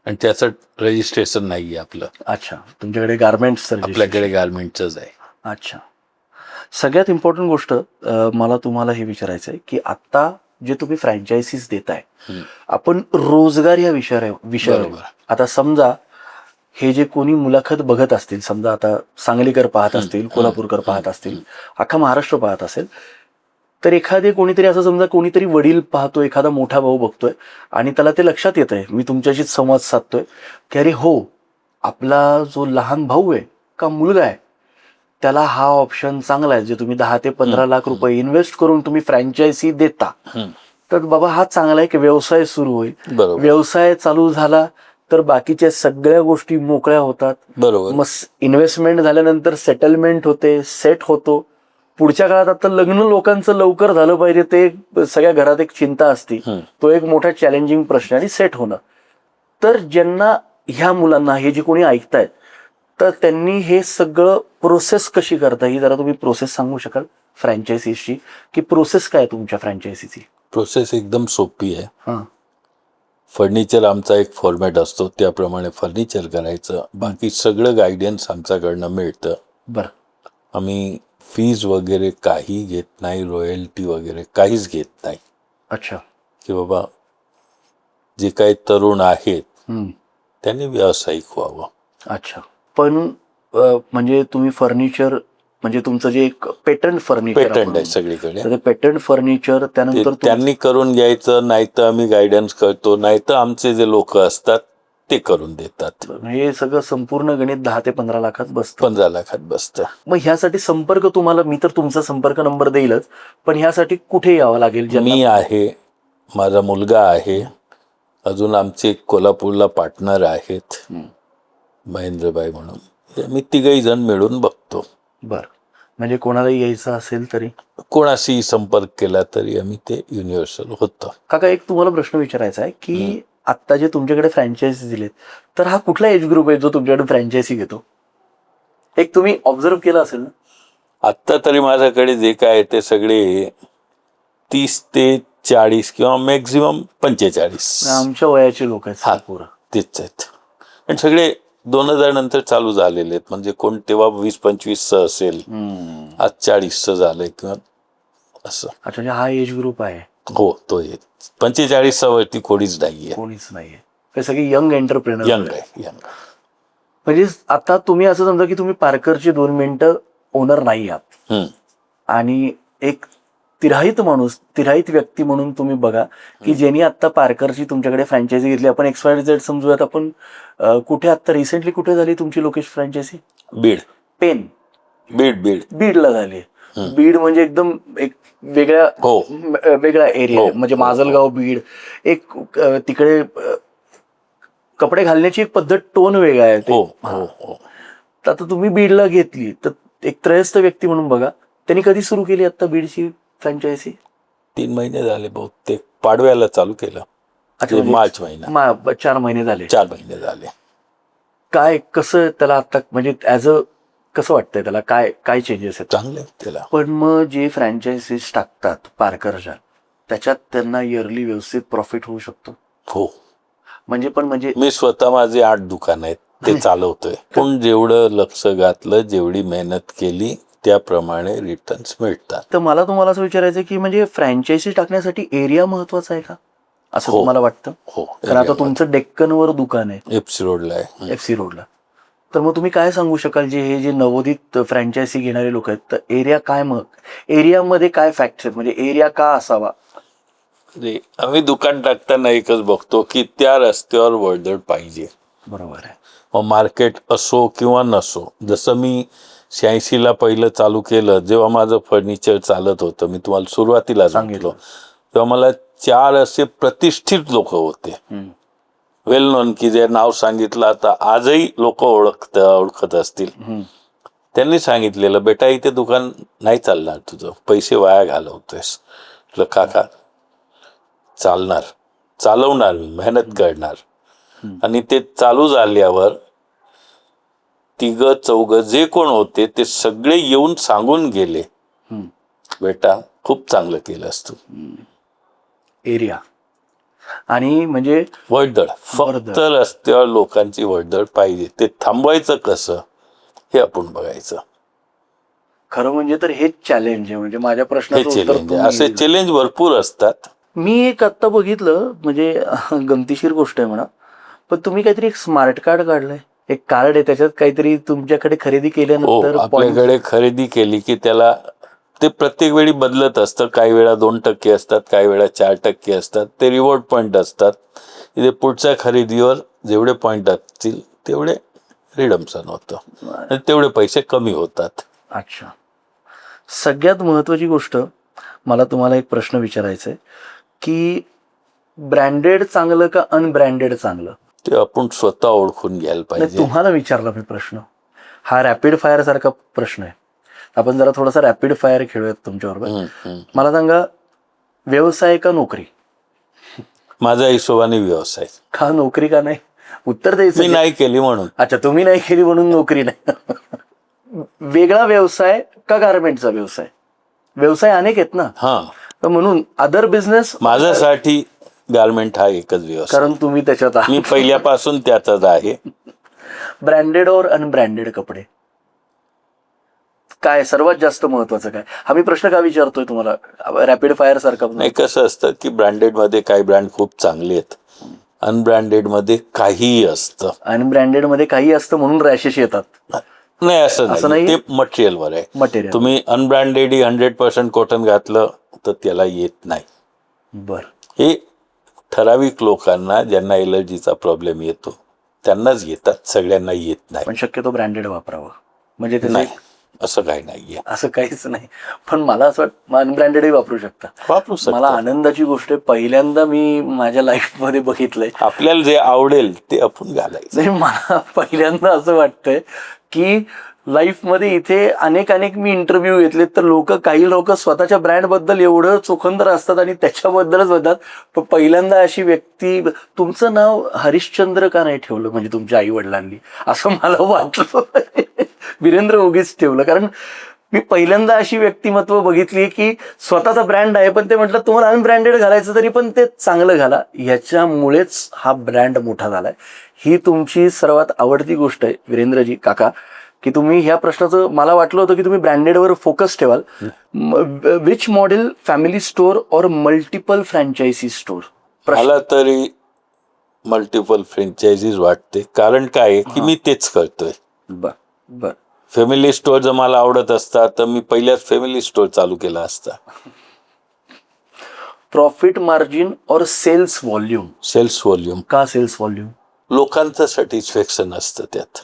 आणि त्याचं रजिस्ट्रेशन नाहीये आपलं. अच्छा, तुमच्याकडे गार्मेंट्स आपल्याकडे गारमेंटच आहे. अच्छा. सगळ्यात इम्पॉर्टंट गोष्ट मला तुम्हाला हे विचारायचं आहे की आता जे तुम्ही फ्रँचायझीज देताय, आपण रोजगार या विषयावर बरोबर. आता समजा हे जे कोणी मुलाखत बघत असतील, समजा आता सांगलीकर पाहत असतील, कोल्हापूरकर पाहत असतील, अख्खा महाराष्ट्र पाहत असेल, तर एखादे कोणीतरी असं समजा कोणीतरी वडील पाहतोय, एखादा मोठा भाऊ बघतोय आणि त्याला ते लक्षात येत आहे, मी तुमच्याशीच संवाद साधतोय की अरे हो, आपला जो लहान भाऊ आहे का मुलगा आहे त्याला हा ऑप्शन चांगला आहे, जे तुम्ही 10 ते 15 लाख रुपये इन्व्हेस्ट करून तुम्ही फ्रँचायझी देता, तर बाबा हा चांगला आहे की व्यवसाय सुरू होईल. बरोबर. व्यवसाय चालू झाला तर बाकीच्या सगळ्या गोष्टी मोकळ्या होतात. बरोबर. मग इन्व्हेस्टमेंट झाल्यानंतर सेटलमेंट होते, सेट होतो. पुढच्या काळात आता लग्न लोकांचं लवकर झालं पाहिजे, ते सगळ्या घरात एक चिंता असते, तो एक मोठा चॅलेंजिंग प्रश्न, आणि सेट होणं. तर ज्यांना, ह्या मुलांना, हे जे कोणी ऐकतायत, तर त्यांनी हे सगळं प्रोसेस कशी करता, ही जरा तुम्ही प्रोसेस सांगू शकाल फ्रँचायझीची, की प्रोसेस काय तुमच्या फ्रँचायझीची? प्रोसेस एकदम सोपी आहे. हां. फर्निचर आमचा एक फॉर्मॅट असतो, त्याप्रमाणे फर्निचर करायचं. बाकी सगळं गायडन्स आमच्याकडनं मिळतं. बरं. आम्ही फीज वगैरे काही घेत नाही, रॉयल्टी वगैरे काहीच घेत नाही. अच्छा. की बाबा जे काही तरुण आहेत हम्म. त्यांनी व्यावसायिक व्हावं. अच्छा, पण म्हणजे तुम्ही फर्निचर, म्हणजे तुमचं जे एक पेटंट फर्निचर पेटंट आहे सगळीकडे, तर ते पेटंट फर्निचर त्यानंतर त्यांनी करून घ्यायचं, नाही तर आम्ही गायडन्स करतो, नाही तर आमचे जे लोक असतात ते करून देतात. हे सगळं संपूर्ण गणित 10 ते 15 लाखात बसतं. 15 लाखात बसतं. मग ह्यासाठी संपर्क, तुम्हाला मी तर तुमचा संपर्क नंबर देईलच, पण ह्यासाठी कुठे यावं लागेल? मी आहे, माझा मुलगा आहे, अजून आमचे कोल्हापूरला पार्टनर आहेत, महेंद्रबाई म्हणून, मी तिघही जण मिळून बघतो. बर, म्हणजे कोणालाही यायचं असेल तरी, कोणाशी संपर्क केला तरी आम्ही ते युनिव्हर्सल होतं. काका, एक तुम्हाला प्रश्न विचारायचा आहे की आता जे तुमच्याकडे फ्रँचायझी दिलेत, तर हा कुठला एज ग्रुप आहे जो तुमच्याकडे फ्रँचायझी घेतो? एक तुम्ही ऑब्झर्व केलं असेल ना. आत्ता तरी माझ्याकडे जे काय आहे ते सगळे 30 ते 40 किंवा मॅक्झिमम 45 आमच्या वयाचे लोक आहेत. हा, तेच आहेत. आणि सगळे 2000 नंतर चालू झालेले आहेत. म्हणजे कोण तेव्हा 20-25 असेल, आज 40 झालंय किंवा असं. अच्छा, हा एज ग्रुप आहे. हो, तो 45 वरती कोणीच नाहीये. कोणीच नाहीये, ते सगळे यंग एंटरप्रेनर, यंग आहे. यंग. म्हणजे आता तुम्ही असं समजा की तुम्ही पार्करचे 2 मिनिटं ओनर नाही आहात, आणि एक तिराहित व्यक्ती म्हणून तुम्ही बघा की ज्यांनी आता पार्करची तुमच्याकडे फ्रँचायझी घेतली. आपण XYZ समजूयात. आपण कुठे आता रिसेंटली कुठे झाली तुमची लोकेशन फ्रँचायझी? बीड. पेन. बीडला झाली. बीड म्हणजे एकदम एक वेगळा एरिया, म्हणजे माजलगाव, बीड, एक तिकडे कपडे घालण्याची एक पद्धत, टोन वेगळा आहे. आता तुम्ही बीडला घेतली, तर एक त्रयस्थ व्यक्ती म्हणून बघा, त्यांनी कधी सुरू केली आता बीडची फ्रँचायझी? 3 महिने झाले बहुतेक, पाडव्याला चालू केलं. मार्च महिना. 4 महिने झाले. 4 महिने झाले. काय, कसं त्याला आता, म्हणजे ऍज अ कसं वाटतंय त्याला, काय चेंजेस आहेत? चांगले त्याला. पण मग जे फ्रँचायझीज टाकतात पार्करच्या, त्याच्यात त्यांना इयरली व्यवस्थित प्रॉफिट होऊ शकतो. हो, म्हणजे मी स्वतः माझे 8 दुकान आहेत ते चालवतोय. पण जेवढं लक्ष घातलं, जेवढी मेहनत केली त्याप्रमाणे रिटर्न्स मिळतात. तर मला तुम्हाला असं विचारायचं की म्हणजे फ्रँचायझी टाकण्यासाठी एरिया महत्वाचा आहे का असं हो. तुम्हाला वाटतं? हो, कारण आता तुमचं डेक्कनवर दुकान आहे एफसी रोडला आहे. FC रोडला. तर मग तुम्ही काय सांगू शकाल जे नवोदित फ्रँचायझी घेणारे लोक आहेत, तर एरिया काय, मग एरियामध्ये काय फॅक्ट्स आहेत, म्हणजे एरिया का असावा? आम्ही दुकान टाकताना एकच बघतो की त्या रस्त्यावर वर्दळ पाहिजे. बरोबर आहे. मग मार्केट असो किंवा नसो. जसं मी 86ला पहिलं चालू केलं, जेव्हा माझं फर्निचर चालत होतं, मी तुम्हाला सुरुवातीला सांगितलं, तेव्हा मला 4 असे प्रतिष्ठित लोक होते, वेल नोन, की जे नाव सांगितलं आता आजही लोक ओळखत असतील. त्यांनी सांगितलेलं, बेटा इथे दुकान नाही चालणार तुझं, पैसे वाया घालवतोयस. काका चालणार, चालवणार, मी मेहनत करणार. आणि ते चालू झाल्यावर 3-4 जे कोण होते ते सगळे येऊन सांगून गेले, बेटा खूप चांगलं केलंस तू. एरिया आणि म्हणजे वर्दळ, फक्त रस्त्यावर लोकांची वर्दळ पाहिजे. ते थांबवायचं कसं हे आपण बघायचं. खरं म्हणजे तर हेच चॅलेंज आहे. म्हणजे माझ्या हे प्रश्नाचं उत्तर चॅलेंज आहे. असे चॅलेंज भरपूर असतात. मी एक आत्ता बघितलं, म्हणजे गमतीशीर गोष्ट आहे म्हणा, पण तुम्ही काहीतरी एक स्मार्ट कार्ड काढलंय, एक कार्ड आहे, त्याच्यात काहीतरी तुमच्याकडे खरेदी केल्यानंतर आपल्याकडे खरेदी केली की त्याला ते प्रत्येक वेळी बदलत असतं. काही वेळा 2% असतात, काही वेळा 4% असतात. ते रिवॉर्ड पॉईंट असतात. इथे पुढच्या खरेदीवर जेवढे पॉईंट असतील तेवढे रिडम्शन होतं, तेवढे पैसे कमी होतात. अच्छा. सगळ्यात महत्वाची गोष्ट मला तुम्हाला एक प्रश्न विचारायचा आहे की ब्रँडेड चांगलं का अनब्रँडेड चांगलं? ते आपण स्वतः ओळखून घ्यायला पाहिजे. तुम्हाला विचारला मी प्रश्न, हा रॅपिड फायर सारखा प्रश्न आहे. आपण जरा थोडासा रॅपिड फायर खेळूयात तुमच्याबरोबर. मला सांगा, व्यवसाय का नोकरी? माझ्या हिशोबाने व्यवसाय. का नोकरी का नाही? उत्तर द्यायचं. मी नाही केली म्हणून. अच्छा, तुम्ही नाही केली म्हणून नोकरी नाही. वेगळा व्यवसाय का गारमेंटचा व्यवसाय? व्यवसाय अनेक आहेत ना. तर म्हणून अदर बिझनेस. माझ्यासाठी गारमेंट हा एकच व्यवसाय, कारण तुम्ही त्याच्यात मी पहिल्यापासून त्याचाच आहे. ब्रँडेड और अनब्रँडेड कपडे काय सर्वात जास्त महत्वाचं काय? हा मी प्रश्न का विचारतोय तुम्हाला, रॅपिड फायर सारखा नाही. कसं असतं की ब्रँडेड मध्ये काही ब्रँड खूप चांगले आहेत, अनब्रँडेड मध्ये काहीही असतं. अनब्रँडेड मध्ये काही असतं म्हणून रॅशेस येतात. नाही, असं नाही. ते मटेरियलवर आहे. मटेरियल तुम्ही अनब्रँडेड 100% कॉटन घातलं तर त्याला येत नाही. बर. हे ठराविक लोकांना ज्यांना एलर्जीचा प्रॉब्लेम येतो त्यांनाच येतात, सगळ्यांना येत नाही. पण शक्यतो ब्रँडेड वापरावं, म्हणजे नाही, असं काही नाहीये. असं काहीच नाही. पण मला असं वाटतं अनब्रँडेडही वापरू शकता. वापरू शकता. मला आनंदाची गोष्ट आहे, पहिल्यांदा मी माझ्या लाईफ मध्ये बघितलंय. आपल्याला जे आवडेल ते आपण घालायचं. नाही, मला पहिल्यांदा असं वाटतंय की लाईफमध्ये इथे अनेक मी इंटरव्ह्यू घेतले, तर काही लोक स्वतःच्या ब्रँडबद्दल एवढं चोखंदर असतात आणि त्याच्याबद्दलच बोलतात. पण पहिल्यांदा अशी व्यक्ती, तुमचं नाव हरिश्चंद्र का नाही ठेवलं म्हणजे तुमच्या आई वडिलांनी, असं मला वाटलं. वीरेंद्र उगीच ठेवलं, कारण मी पहिल्यांदा अशी व्यक्तिमत्व बघितली की स्वतःचा ब्रँड आहे, पण ते म्हटलं तुम्हाला अनब्रँडेड घालायचं तरी पण ते चांगलं घाला. ह्याच्यामुळेच हा ब्रँड मोठा झालाय. ही तुमची सर्वात आवडती गोष्ट आहे वीरेंद्रजी काका, की तुम्ही ह्या प्रश्नाचं, मला वाटलं होतं की तुम्ही ब्रँडेडवर फोकस ठेवाल. विच मॉडेल, फॅमिली स्टोअर और मल्टिपल फ्रँचायझी स्टोअर? मला तरी मल्टिपल फ्रँचायझीज वाटते. कारण काय की मी तेच करतोय. बर. फॅमिली स्टोअर जर मला आवडत असता तर मी पहिल्याच फॅमिली स्टोअर चालू केला असता. प्रॉफिट मार्जिन और सेल्स व्हॉल्यूम? Sales volume. का सेल्स व्हॉल्यूम? लोकांचं सॅटिस्फॅक्शन असतं त्यात.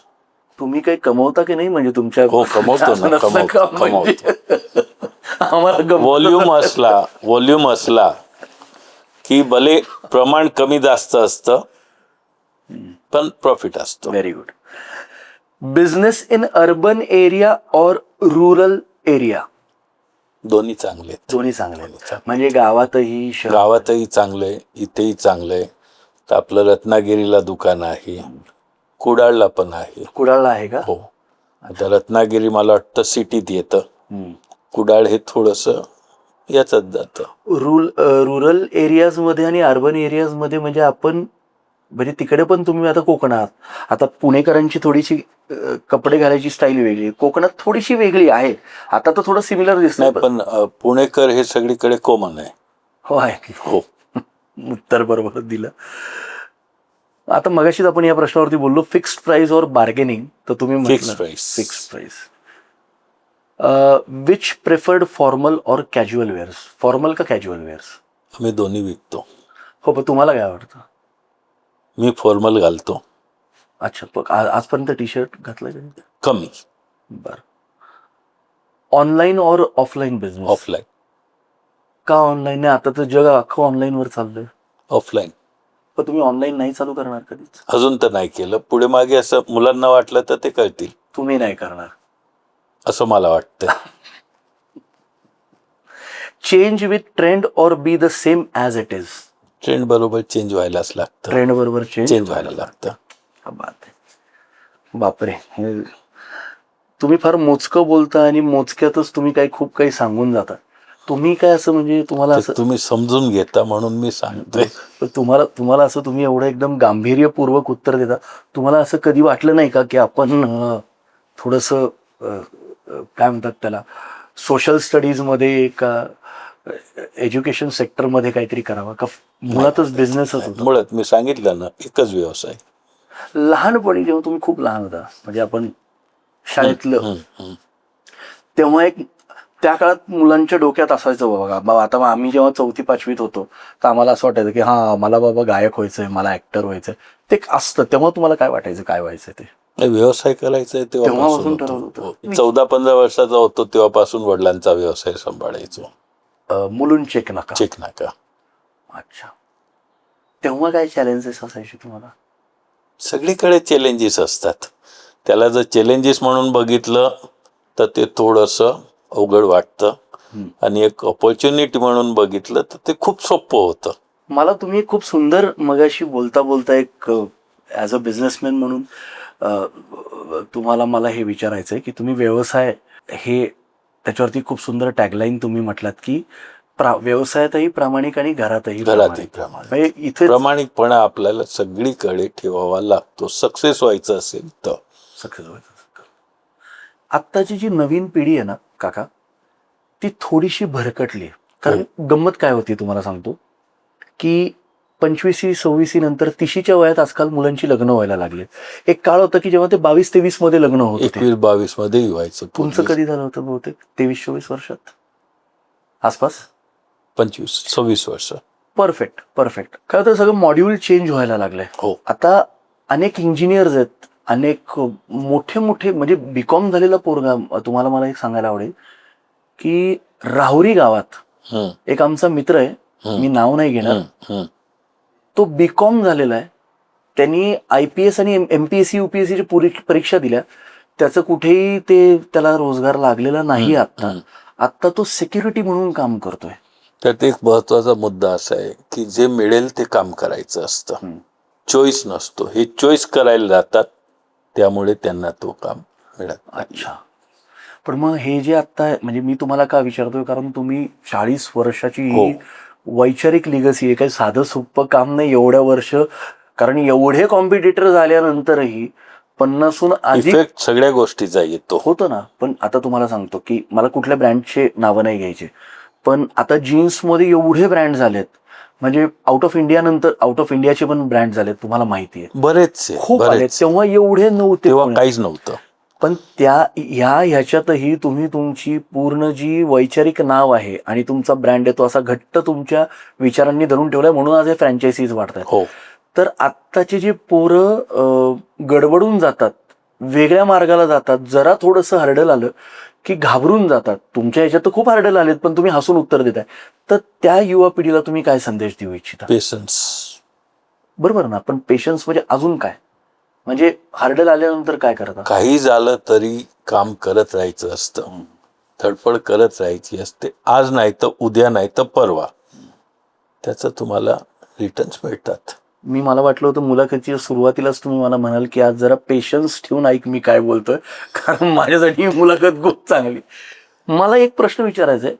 तुम्ही काही कमवता की नाही, म्हणजे तुमच्या? कमवतो ना. आम्हाला व्हॉल्यूम असला की भले प्रमाण कमी जास्त असतं पण प्रॉफिट असतो. Very good. Business in urban area और रूरल एरिया? दोन्ही चांगले. दोन्ही चांगले. म्हणजे गावातही चांगलंय, इथेही चांगलंय. तर आपलं रत्नागिरीला दुकान आहे, कुडाळला पण आहे. कुडाळला आहे का? हो. आता रत्नागिरी मला वाटतं सिटीत येतं, कुडाळ हे थोडंसं याचाच जातं. रुरल एरियाजमध्ये आणि अर्बन एरियाजमध्ये म्हणजे आपण म्हणजे तिकडे पण तुम्ही आता कोकणात, आता पुणेकरांची थोडीशी कपडे घालायची स्टाईल वेगळी, कोकणात थोडीशी वेगळी आहे. आता तर थोडं सिमिलर दिसत नाही पण पुणेकर हे सगळीकडे कॉमन आहे. हो आहे की हो. उत्तर बरोबर दिलं. आता मगाशीच आपण या प्रश्नावरती बोललो, फिक्स्ड प्राइस और बार्गेनिंग, तर तुम्ही fixed price. Fixed price. Which preferred formal और कॅज्युअल वेअर्स? फॉर्मल का कॅज्युअल वेअर्स? आम्ही दोन्ही विकतो. हो, पण तुम्हाला काय आवडतं? मी फॉर्मल घालतो. अच्छा, आजपर्यंत टी शर्ट घातलं का? कमी. बरं. ऑनलाईन और ऑफलाईन बिझनेस? ऑफलाईन. का ऑनलाईन? नाही, आता तर जग अख्खं ऑनलाईनवर चाललंय. ऑफलाईन. पण तुम्ही ऑनलाईन नाही चालू करणार कधीच? अजून तर नाही केलं. पुढे मागे असं मुलांना वाटलं तर ते कळतील तुम्ही नाही करणार असं मला वाटतं. चेंज विथ ट्रेंड और be the same as it is? Trend बरोबर चेंज व्हायलाच लागतं. ट्रेंड बरोबर चेंज व्हायला लागतं. क्या बात आहे. बापरे, हे तुम्ही फार मोजकं बोलता आणि मोजक्यातच तुम्ही खूप काही सांगून जाता. तुम्ही काय असं म्हणजे तुम्हाला ते असं तुम्ही समजून घेता म्हणून मी सांगतोय. तुम्हाला असं तुम्ही एवढं एकदम गांभीर्यपूर्वक उत्तर देता, तुम्हाला असं कधी वाटलं नाही का की आपण थोडंसं काय म्हणतात त्याला, सोशल स्टडीजमध्ये का एज्युकेशन सेक्टरमध्ये काहीतरी करावं का? मुळातच बिझनेसच होता. मुळात मी सांगितलं ना, एकच व्यवसाय. लहानपणी जेव्हा तुम्ही खूप लहान होता, म्हणजे आपण शाळेतलं, तेव्हा एक त्या काळात मुलांच्या डोक्यात असायचं बाबा, आता आम्ही जेव्हा 4वी-5वीत होतो तर आम्हाला असं वाटायचं की हा मला बाबा गायक व्हायचंय, मला ऍक्टर व्हायचंय. ते असतं तेव्हा तुम्हाला काय वाटायचं, काय व्हायचंय ते? व्यवसाय करायचा तेव्हापासून ठरवलं होतं. 14-15 वर्षाचा होतो तेव्हापासून वडिलांचा व्यवसाय सांभाळायचो. मुलून चेक नका. चेक नाका. अच्छा, तेव्हा काय चॅलेंजेस असायचे तुम्हाला? सगळीकडे चॅलेंजेस असतात. त्याला जर चॅलेंजेस म्हणून बघितलं तर ते थोडंसं अवघड वाटतं, आणि एक ऑपॉर्च्युनिटी म्हणून बघितलं तर ते खूप सोपं होतं. मला तुम्ही खूप सुंदर मगाशी बोलता बोलता एक ॲज अ बिझनेसमॅन म्हणून तुम्हाला मला हे विचारायचं आहे की तुम्ही व्यवसाय हे त्याच्यावरती खूप सुंदर टॅगलाईन तुम्ही म्हटलात की व्यवसायातही प्रामाणिक आणि घरातही प्रामाणिक. म्हणजे इथे प्रामाणिकपणा आपल्याला सगळीकडे ठेवावा लागतो सक्सेस व्हायचं असेल तर. सक्सेस व्हायचं. आत्ताची जी नवीन पिढी आहे ना काका, ती थोडीशी भरकटली. कारण गंमत काय होती तुम्हाला सांगतो की 25-26 नंतर 30च्या वयात आजकाल मुलांची लग्न व्हायला लागले. एक काळ होता की जेव्हा ते 22-23 मध्ये लग्न होत होते. 21-22 मध्ये व्हायचं. तुमचं कधी झालं होतं? बहुतेक 23-24 वर्षात आसपास. 25-26 वर्ष. परफेक्ट. काय होतं, सगळं मॉड्यूल चेंज व्हायला लागलंय. हो. आता अनेक इंजिनियर्स आहेत, अनेक मोठे म्हणजे बीकॉम झालेला पोरगा. तुम्हाला मला एक सांगायला आवडेल की राहुरी गावात एक आमचा मित्र आहे, मी नाव नाही घेणार, तो बीकॉम झालेला आहे. त्यांनी IPS आणि MPSC UPSC परीक्षा दिल्या, त्याचं कुठेही त्याला रोजगार लागलेला नाही. आता तो सिक्युरिटी म्हणून काम करतोय. त्यात एक महत्वाचा मुद्दा असा आहे की जे मिळेल ते काम करायचं असतं, चॉईस नसतो. हे चॉईस करायला जातात, त्यामुळे त्यांना तो काम मिळत. अच्छा, पण मग हे जे आता म्हणजे मी तुम्हाला का विचारतोय, कारण तुम्ही 40 वर्षाची ही वैचारिक लिगसी आहे. काही साधं सोपं काम नाही एवढ्या वर्ष, कारण एवढे कॉम्पिटिटर झाल्यानंतरही 50हून अधिक सगळ्या गोष्टीचा येतो. होतं ना. पण आता तुम्हाला सांगतो की मला कुठल्या ब्रँडचे नावं नाही घ्यायचे, पण आता जीन्समध्ये एवढे ब्रँड झालेत, म्हणजे आउट ऑफ इंडियाचे पण ब्रँड झालेत, तुम्हाला माहिती आहे. बरेचसे खूप आले. तेव्हा एवढे नव्हते, तेव्हा काहीच नव्हतं. पण ह्याच्यातही तुम्ही तुमची पूर्ण जी वैचारिक नाव आहे आणि तुमचा ब्रँड आहे तो असा घट्ट तुमच्या विचारांनी धरून ठेवलाय, म्हणून आज हे फ्रँचायसीज वाढतात. हो. तर आत्ताचे जे पोरं गडबडून जातात, वेगळ्या मार्गाला जातात, जरा थोडंसं हर्डल आलं की घाबरून जातात. तुमच्या ह्याच्यात तर खूप हर्डल आलेत, पण तुम्ही हसून उत्तर देताय. तर त्या युवा पिढीला तुम्ही काय संदेश देऊ इच्छिता? पेशन्स. बरोबर ना, पण पेशन्स म्हणजे अजून काय? म्हणजे हर्डल आल्यानंतर काय करता? काही झालं तरी काम करत राहायचं असतं, धडपड करत राहायची असते. आज नाही तर उद्या, नाही तर परवा त्याचं तुम्हाला रिटर्न्स मिळतात. मला वाटलं होतं मुलाखतीच्या सुरुवातीलाच तुम्ही मला म्हणाल की आज जरा पेशन्स ठेवून ऐक मी काय बोलतोय, कारण माझ्यासाठी ही मुलाखत खूप चांगली. मला एक प्रश्न विचारायचा आहे,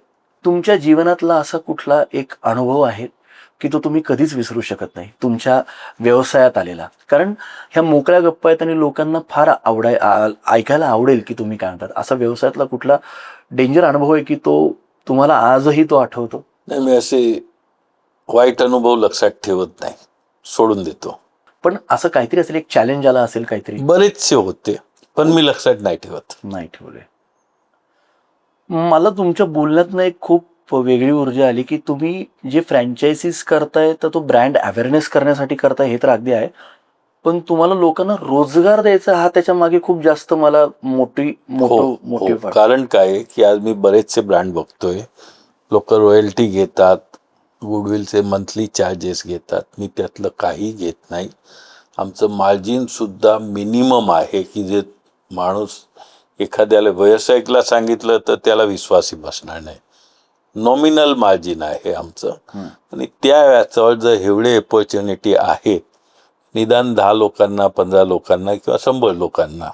तुमच्या जीवनातला असा कुठला एक अनुभव आहे की तो तुम्ही कधीच विसरू शकत नाही तुमच्या व्यवसायात आलेला? कारण ह्या मोकळ्या गप्पा आहेत आणि लोकांना फार ऐकायला आवडेल की तुम्ही काय म्हणतात. असा व्यवसायातला कुठला डेंजर अनुभव आहे की तो तुम्हाला आजही तो आठवतो? नाही, मी असे वाईट अनुभव लक्षात ठेवत नाही, सोडून देतो. पण असं काहीतरी असेल, एक चॅलेंज आला असेल काहीतरी? बरेचसे होते, पण मी लक्षात नाही ठेवत. नाही ठेवले. मला तुमच्या बोलण्यातनं एक खूप वेगळी ऊर्जा आली की तुम्ही जे फ्रँचायझीस करताय तर तो ब्रँड अवेअरनेस करण्यासाठी करताय, हे तर अगदी आहे. पण तुम्हाला लोकांना रोजगार द्यायचा हा त्याच्या मागे खूप जास्त मला मोठी मोटिव्ह वाटतं. कारण काय आहे की आज मी बरेचसे ब्रँड बघतोय, लोक रॉयल्टी घेतात, गुडविलचे मंथली चार्जेस घेतात. मी त्यातलं काही घेत नाही. आमचं मार्जिन सुद्धा मिनिमम आहे की जे माणूस एखाद्याला व्यावसायिकला सांगितलं तर त्याला विश्वासही बसणार नाही. नॉमिनल मार्जिन आहे आमचं. आणि त्या व्याजावर जर एवढे ऑपॉर्च्युनिटी आहेत, निदान 10 लोकांना, 15 लोकांना किंवा 100 लोकांना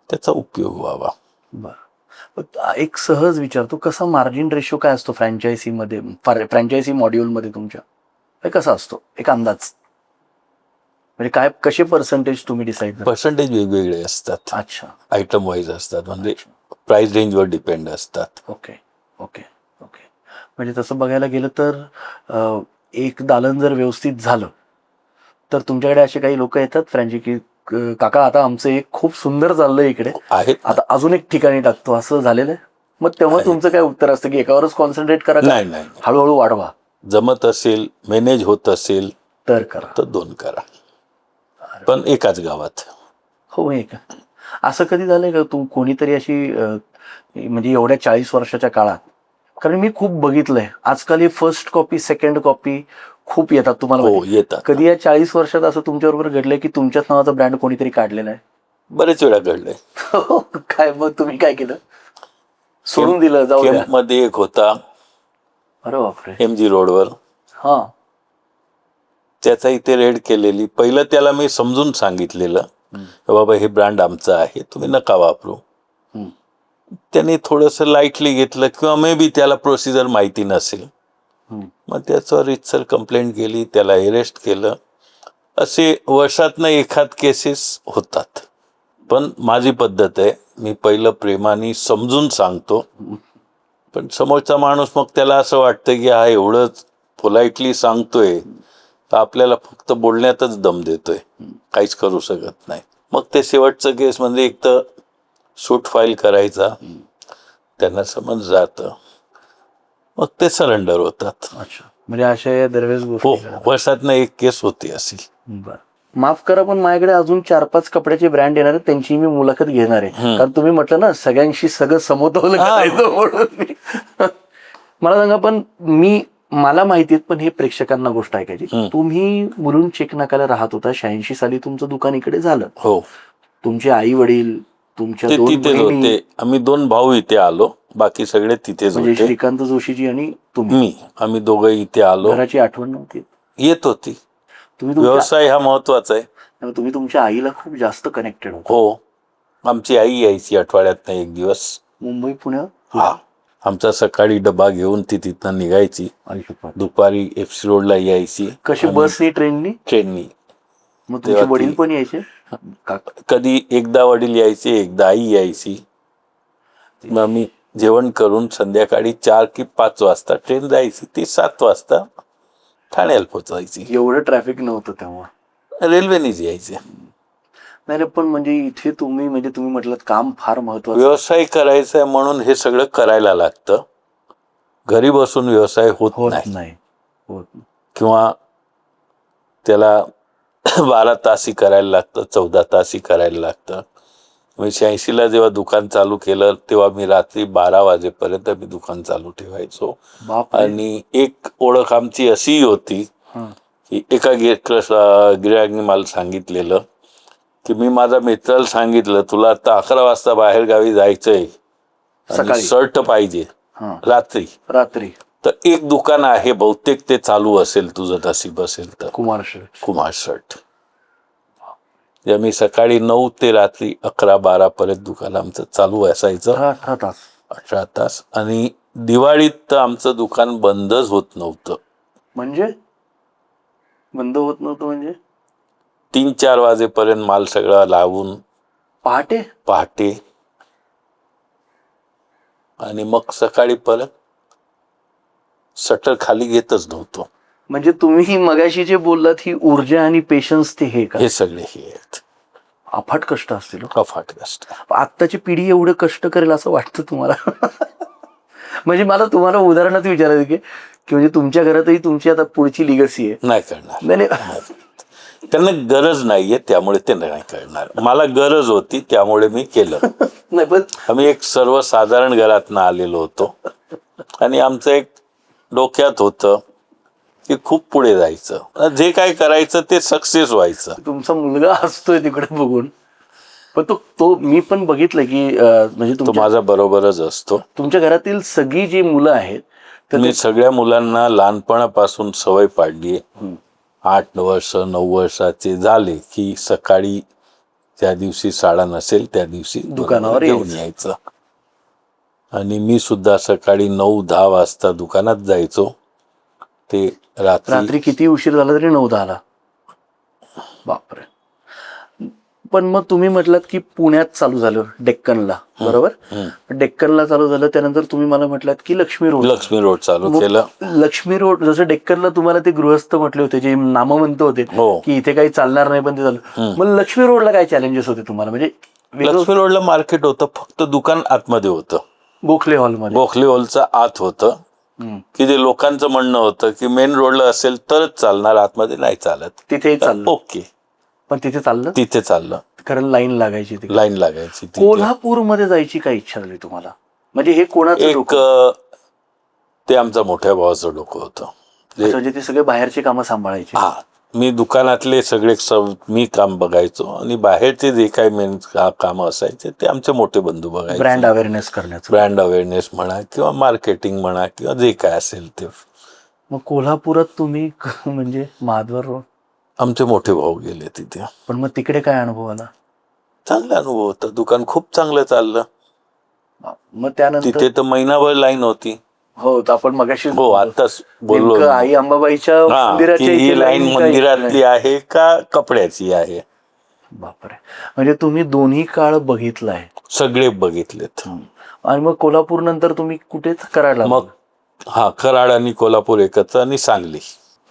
त्याचा उपयोग व्हावा. बरं, एक सहज विचारतो, कसा मार्जिन रेशो काय असतो फ्रँचायझीमध्ये, फ्रँचायझी मॉड्यूलमध्ये तुमच्या? हे कसा असतो, एक अंदाज? म्हणजे काय, कसे पर्सेंटेज तुम्ही डिसाईड? पर्सेंटेज वेगवेगळे असतात. अच्छा. आयटम वाईज असतात, म्हणजे प्राइस रेंजवर डिपेंड असतात. Okay okay okay. म्हणजे तसं बघायला गेलं तर एक दालन जर व्यवस्थित झालं तर तुमच्याकडे असे काही लोक येतात फ्रँचायझी की काका आता आमचं एक खूप सुंदर चाललंय इकडे, आहेत आता अजून एक ठिकाणी टाकतो, असं झालेलं आहे? मग तेव्हा तुमचं काय उत्तर असतं की एकावरच कॉन्सन्ट्रेट करा? नाही, हळूहळू वाढवा. जमत असेल, मॅनेज होत असेल तर करा, तर 2 करा, पण एकाच गावात. हो. एक असं कधी झालंय का तू कोणीतरी अशी म्हणजे एवढ्या 40 वर्षाच्या काळात, कारण मी खूप बघितलंय आजकाल ही फर्स्ट कॉपी सेकंड कॉपी खूप येतात, तुम्हाला येतात. कधी या 40 वर्षात असं तुमच्याबरोबर घडलंय की तुमच्याच नावाचा ब्रँड कोणीतरी काढलेला आहे? बरेच वेळा घडलंय. काय मग तुम्ही काय केलं? सोडून दिलं, जाऊ द्या? मध्ये एक होता, अरे बापरे, MG रोडवर. हा. त्याचा इथे रेड केलेली. पहिलं त्याला मी समजून सांगितलेलं, बाबा हे ब्रँड आमचं आहे, तुम्ही नका वापरू. त्याने थोडंसं लाईटली घेतलं किंवा मे बी त्याला प्रोसिजर माहिती नसेल. मग त्याच्यावर रितसर कंप्लेंट केली, त्याला अरेस्ट केलं. असे वर्षातनं एखाद केसेस होतात. पण माझी पद्धत आहे, मी पहिलं प्रेमाने समजून सांगतो. पण समोरचा माणूस मग त्याला असं वाटतं की हा एवढंच पोलाइटली सांगतोय तर आपल्याला फक्त बोलण्यातच दम देतोय, काहीच करू शकत नाही. मग ते शेवटचं केस म्हणजे एक तर सूट फाईल करायचा, त्यांना समज जातं, मग ते सरेंडर होतात. अच्छा, म्हणजे अशा दरवेळेस गोष्टी वर्षातनं एक केस होती अशी. बरं, माफ करा पण माझ्याकडे अजून 4-5 कपड्याचे ब्रँड येणार आहेत, त्यांची मी मुलाखत घेणार आहे. कारण तुम्ही म्हटलं ना सगळ्यांशी सगळं समतोल करायचं म्हणून. मला सांगा, पण मला माहिती आहे, पण हे प्रेक्षकांना गोष्ट ऐकायची. तुम्ही मुलुंड चेक नाक्याला राहत होता, 86 साली तुमचं दुकान इकडे झालं. हो. तुमचे आई वडील, तुमच्या ते 2 तिथेच होते. आम्ही 2 भाऊ इथे आलो, बाकी सगळे तिथेच म्हणजे होते. श्रीकांत जोशीजी आणि तुम्ही. आम्ही दोघं इथे आलो. घराची आठवण नव्हती येत होती. तुम्ही व्यवसाय हा महत्वाचा आहे. तुम्ही तुमच्या आईला खूप जास्त कनेक्टेड होता. हो, आमची आई यायची आठवड्यातनं एक दिवस. मुंबई पुणे. आमचा सकाळी डबा घेऊन ती तिथनं निघायची, दुपारी FC रोडला यायची. कशी, बसनी, ट्रेननी? ट्रेननी. मग तुमचे वडील पण यायचे? कधी एकदा वडील यायचे, एकदा आई यायची. मग आम्ही जेवण करून संध्याकाळी 4 की 5 वाजता ट्रेन जायची, ती 7 वाजता ठाण्याला पोचायची. एवढं ट्रॅफिक नव्हतं तेव्हा, रेल्वेनेच यायचे. नाही पण म्हणजे इथे तुम्ही म्हटलं काम फार महत्वाचं. व्यवसाय करायचा आहे म्हणून हे सगळं करायला लागतं. घरी बसून व्यवसाय होत नाही. किंवा त्याला 12 तासही करायला लागतं, 14 तासही करायला लागतं. मी 86ला जेव्हा दुकान चालू केलं तेव्हा मी रात्री 12 वाजेपर्यंत मी दुकान चालू ठेवायचो. आणि एक ओळख आमची अशी होती की एका गिरायकाने मला सांगितलेलं की मी माझ्या मित्राला सांगितलं, तुला आता 11 वाजता बाहेर गावी जायचंय आणि शर्ट पाहिजे रात्री, तर एक दुकान आहे, बहुतेक ते चालू असेल, तुझं नसीब असेल तर, कुमार शर्ट. मी सकाळी 9 ते रात्री 11-12 पर्यंत दुकान आमचं चालू असायचं. 18 तास. आणि दिवाळीत तर आमचं दुकान बंदच होत नव्हतं. म्हणजे बंद होत नव्हतं म्हणजे 3-4 वाजेपर्यंत माल सगळा लावून पहाटे आणि मग सकाळी परत शटर खाली घेतच नव्हतो. म्हणजे तुम्ही मगाशी जे बोललात ही ऊर्जा आणि पेशन्स ते हे का हे सगळे हे आहेत. अफाट कष्ट असतील हो. अफाट कष्ट. आत्ताची पिढी एवढं कष्ट करेल असं वाटतं तुम्हाला? म्हणजे मला तुम्हाला उदाहरणात विचारायचं की म्हणजे तुमच्या घरातही तुमची आता पुढची लिगसी आहे. नाही करणार. नाही. त्यांना गरज नाहीये त्यामुळे ते नाही करणार. मला गरज होती त्यामुळे मी केलं. नाही पण आम्ही एक सर्वसाधारण घरातनं आलेलो होतो आणि आमचं एक डोक्यात होतं की खूप पुढे जायचं, जे काय करायचं ते सक्सेस व्हायचं. तुमचा मुलगा हसतोय तिकडे बघून, पण तो मी पण बघितलं की म्हणजे तो माझा बरोबरच असतो. तुमच्या घरातील सगळी जी मुलं आहेत तर मी सगळ्या मुलांना लहानपणापासून सवय पाडली. 8 वर्ष 9 वर्षाचे झाले की सकाळी ज्या दिवशी शाळा नसेल त्या दिवशी दुकानावर घेऊन यायचं. आणि मी सुद्धा सकाळी 9-10 वाजता दुकानात जायचो. ते रात्री किती उशीर झाला तरी 9-10ला. बापरे. पण मग तुम्ही म्हटलात की पुण्यात चालू झालं डेक्कनला, बरोबर? डेक्कनला चालू झालं त्यानंतर तुम्ही मला म्हटलात की लक्ष्मी रोड चालू केलं. लक्ष्मी रोड जसं डेक्कनला तुम्हाला ते गृहस्थ म्हटले होते जे नामवंत होते की इथे काही चालणार नाही, पण ते झालं. मग लक्ष्मी रोडला काय चॅलेंजेस होते तुम्हाला? म्हणजे लक्ष्मी रोडला मार्केट होतं, फक्त दुकान आतमध्ये होतं. गोखले हॉलचं आत होतं की जे लोकांचं म्हणणं होतं की मेन रोडला असेल तरच चालणार, आतमध्ये नाही चालत. तिथेही चाललं. ओके. पण तिथे चाललं कारण लाईन लागायची. कोल्हापूरमध्ये जायची काय इच्छा झाली तुम्हाला? म्हणजे हे कोणाचं डोकं? ते आमचा मोठ्या भावाचं डोकं होतं. म्हणजे ते सगळे बाहेरचे कामं सांभाळायचे. मी दुकानातले सगळे मी काम बघायचो आणि बाहेरचे जे काही मेन काम असायचे ते आमचे मोठे बंधू बघायचे. ब्रँड अवेअरनेस म्हणा किंवा मार्केटिंग म्हणा किंवा जे काय असेल ते. मग कोल्हापुरात तुम्ही म्हणजे महाद्वार रोड आमचे मोठे भाऊ गेले तिथे. पण मग तिकडे काय अनुभव आला? चांगला अनुभव होता. दुकान खूप चांगलं चाललं. मग त्यानंतर तिथे तर महिनाभर लाईन होती. हो, आपण मगाशी आताच बोललो आई अंबाबाईच्या ही लाईन मंदिरातली आहे का कपड्याची आहे. बापरे. म्हणजे तुम्ही दोन्ही काळ बघितलाय? सगळे बघितलेत. आणि मग कोल्हापूर नंतर तुम्ही कुठेच कराडला? मग कराड आणि कोल्हापूर एकत्र आणि सांगली.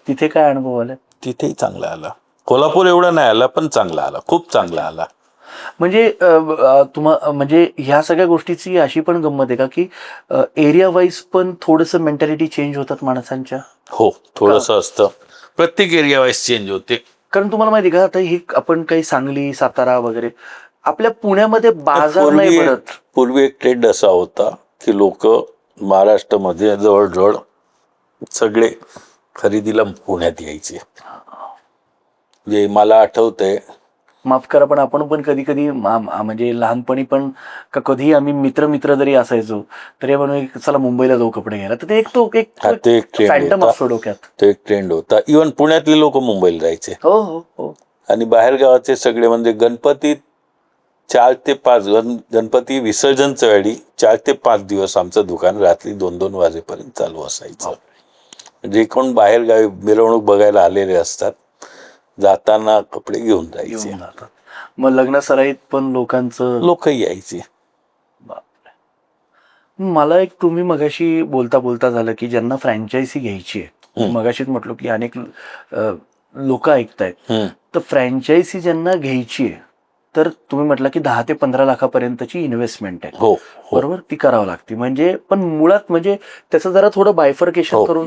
तिथे काय अनुभव आला? तिथेही चांगला आला. कोल्हापूर एवढा नाही आला पण चांगला आला, खूप चांगला आला. म्हणजे म्हणजे ह्या सगळ्या गोष्टीची अशी पण गंमत आहे का की एरिया वाईज पण थोडंसं मेंटॅलिटी चेंज होतात माणसांच्या? हो, थोडंसं असतं. प्रत्येक एरिया वाईज चेंज होते. कारण तुम्हाला माहिती का आता ही आपण काही सांगली सातारा वगैरे आपल्या पुण्यामध्ये बाजार नाही भरत. पूर्वी एक ट्रेंड असा होता की लोक महाराष्ट्रामध्ये जवळजवळ सगळे खरेदीला पुण्यात यायचे. जे मला आठवतंय, माफ करा पण आपण पण कधी कधी म्हणजे लहानपणी पण कधीही आम्ही मित्र जरी असायचो तरी आपण चला मुंबईला जाऊ कपडे घ्यायला, तर ते एक फॅन्टम असतो डोक्यात. तो एक ट्रेंड होता. इव्हन पुण्यातले लोक मुंबईला जायचे. हो हो हो. आणि बाहेर गावाचे सगळे म्हणजे गणपती 4 ते 5 गणपती विसर्जनच्या वेळी 4 ते 5 दिवस आमचं दुकान रात्री 2-2 वाजेपर्यंत चालू असायचं. जे कोण बाहेर गावी मिरवणूक बघायला आलेले असतात जाताना कपडे घेऊन जायचे. मग लग्न सराईत पण लोकही यायचे. मला एक तुम्ही मगाशी बोलता झालं की ज्यांना फ्रँचायझी घ्यायची आहे, मगाशीच म्हटलो की अनेक लोक ऐकतायत, तर फ्रँचायझी ज्यांना घ्यायची आहे तर तुम्ही म्हटलं की 10 ते 15 लाखापर्यंतची इन्व्हेस्टमेंट आहे. हो, बरोबर, ती करावं लागते. म्हणजे पण मुळात म्हणजे त्याचं जरा थोडं बायफर्केशन करून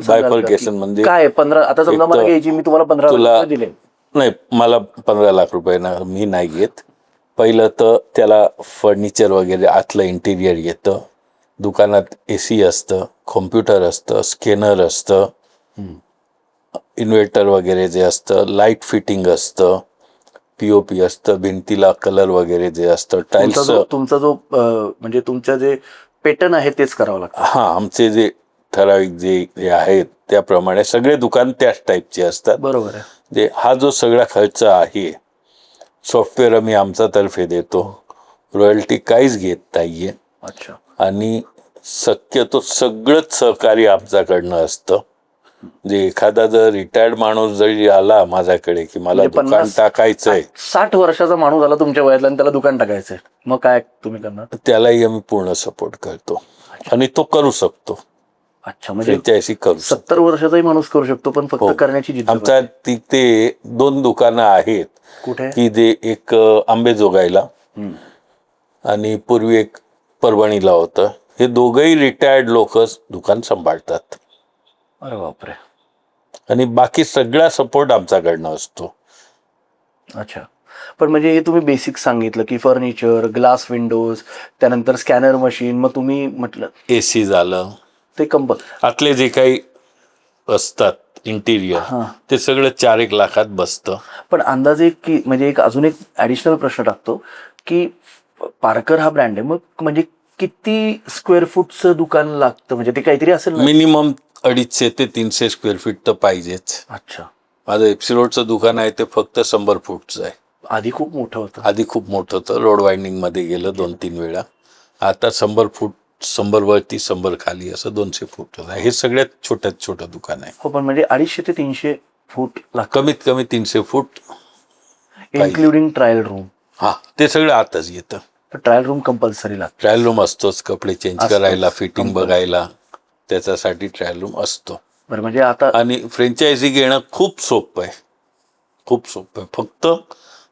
म्हणजे काय 15 आता समजा मला घ्यायची, मी तुम्हाला 15 लाख दिले. नाही, मला 15 लाख रुपये मी नाही घेत. पहिलं तर त्याला फर्निचर वगैरे आतलं इंटिरियर येतं, दुकानात AC असतं, कॉम्प्युटर असतं, स्कॅनर असतं, इन्व्हर्टर वगैरे जे असतं, लाईट फिटिंग असतं, POP असतं, भिंतीला कलर वगैरे जे असतं, टाईल्स. तुमचा जो म्हणजे तुमचं जे पॅटर्न आहे तेच करावं लागतं. आमचे जे ठराविक जे आहेत त्याप्रमाणे सगळे दुकान त्याच टाईपचे असतात. बरोबर आहे. हा जो सगळा खर्च आहे, सॉफ्टवेअर आम्ही आमच्या तर्फे देतो, रॉयल्टी काहीच घेत नाहीये. अच्छा. आणि शक्यतो सगळंच सहकार्य आमच्याकडनं असतं. म्हणजे एखादा जर रिटायर्ड माणूस जरी आला माझ्याकडे की मला म्हणजे दुकान 50 टाकायचंय, 60 वर्षाचा माणूस आला तुमच्या वयातला आणि त्याला दुकान टाकायचंय, मग काय तुम्ही करणार? त्यालाही आम्ही पूर्ण सपोर्ट करतो आणि तो करू शकतो. अच्छा, म्हणजे फ्रँचायझी करू शकतो. 70 वर्षाचाही माणूस करू शकतो, पण फक्त हो. करण्याची जिद्द आमच्या पाहिजे. तिथे 2 दुकानं आहेत कुठे? की जे एक आंबेजोगाईला आणि पूर्वी एक परभणीला होतं. हे दोघंही रिटायर्ड लोकच दुकान सांभाळतात अरे बापरे. आणि बाकी सगळा सपोर्ट आमच्याकडनं असतो. अच्छा, पण म्हणजे हे तुम्ही बेसिक सांगितलं की फर्निचर, ग्लास विंडोज, त्यानंतर स्कॅनर मशीन, मग तुम्ही म्हटलं AC झालं, ते आतले जे काही असतात इंटिरियर, हां. ते सगळं 4-1 लाखात बसतं. पण अंदाजे की म्हणजे एक अजून एक ऍडिशनल प्रश्न टाकतो की पार्कर हा ब्रँड आहे, मग म्हणजे किती स्क्वेअर फूटचं दुकान लागतं, म्हणजे ते काहीतरी असेल ना? मिनिमम 250 ते 300 स्क्वेअर फीट तर पाहिजेच. अच्छा, माझं एफसी रोडचं दुकान आहे ते फक्त 100 फूटचं आहे. आधी खूप मोठं होतं. आधी खूप मोठं होतं, रोड वाइंडिंग मध्ये गेलं 2-3 वेळा. आता 100 फूट, 100 वरती 100 खाली असं 200 फूट आहे. हे सगळ्यात छोट्यात छोटं दुकान आहे. हो, पण म्हणजे 250 ते 300 फूट लागतं, कमीत कमी 300 फूट, इन्क्लुडिंग ट्रायल रूम. हा ते सगळं आताच येतं. ट्रायल रूम कंपल्सरी लागतं. ट्रायल रूम असतोच, कपडे चेंज असतोच. करायला, फिटिंग कंपल्सरी. बघायला, त्याच्यासाठी ट्रायल रूम असतो. बरं, म्हणजे आता आणि फ्रँचायझी घेणं खूप सोपं आहे, खूप सोपं आहे. फक्त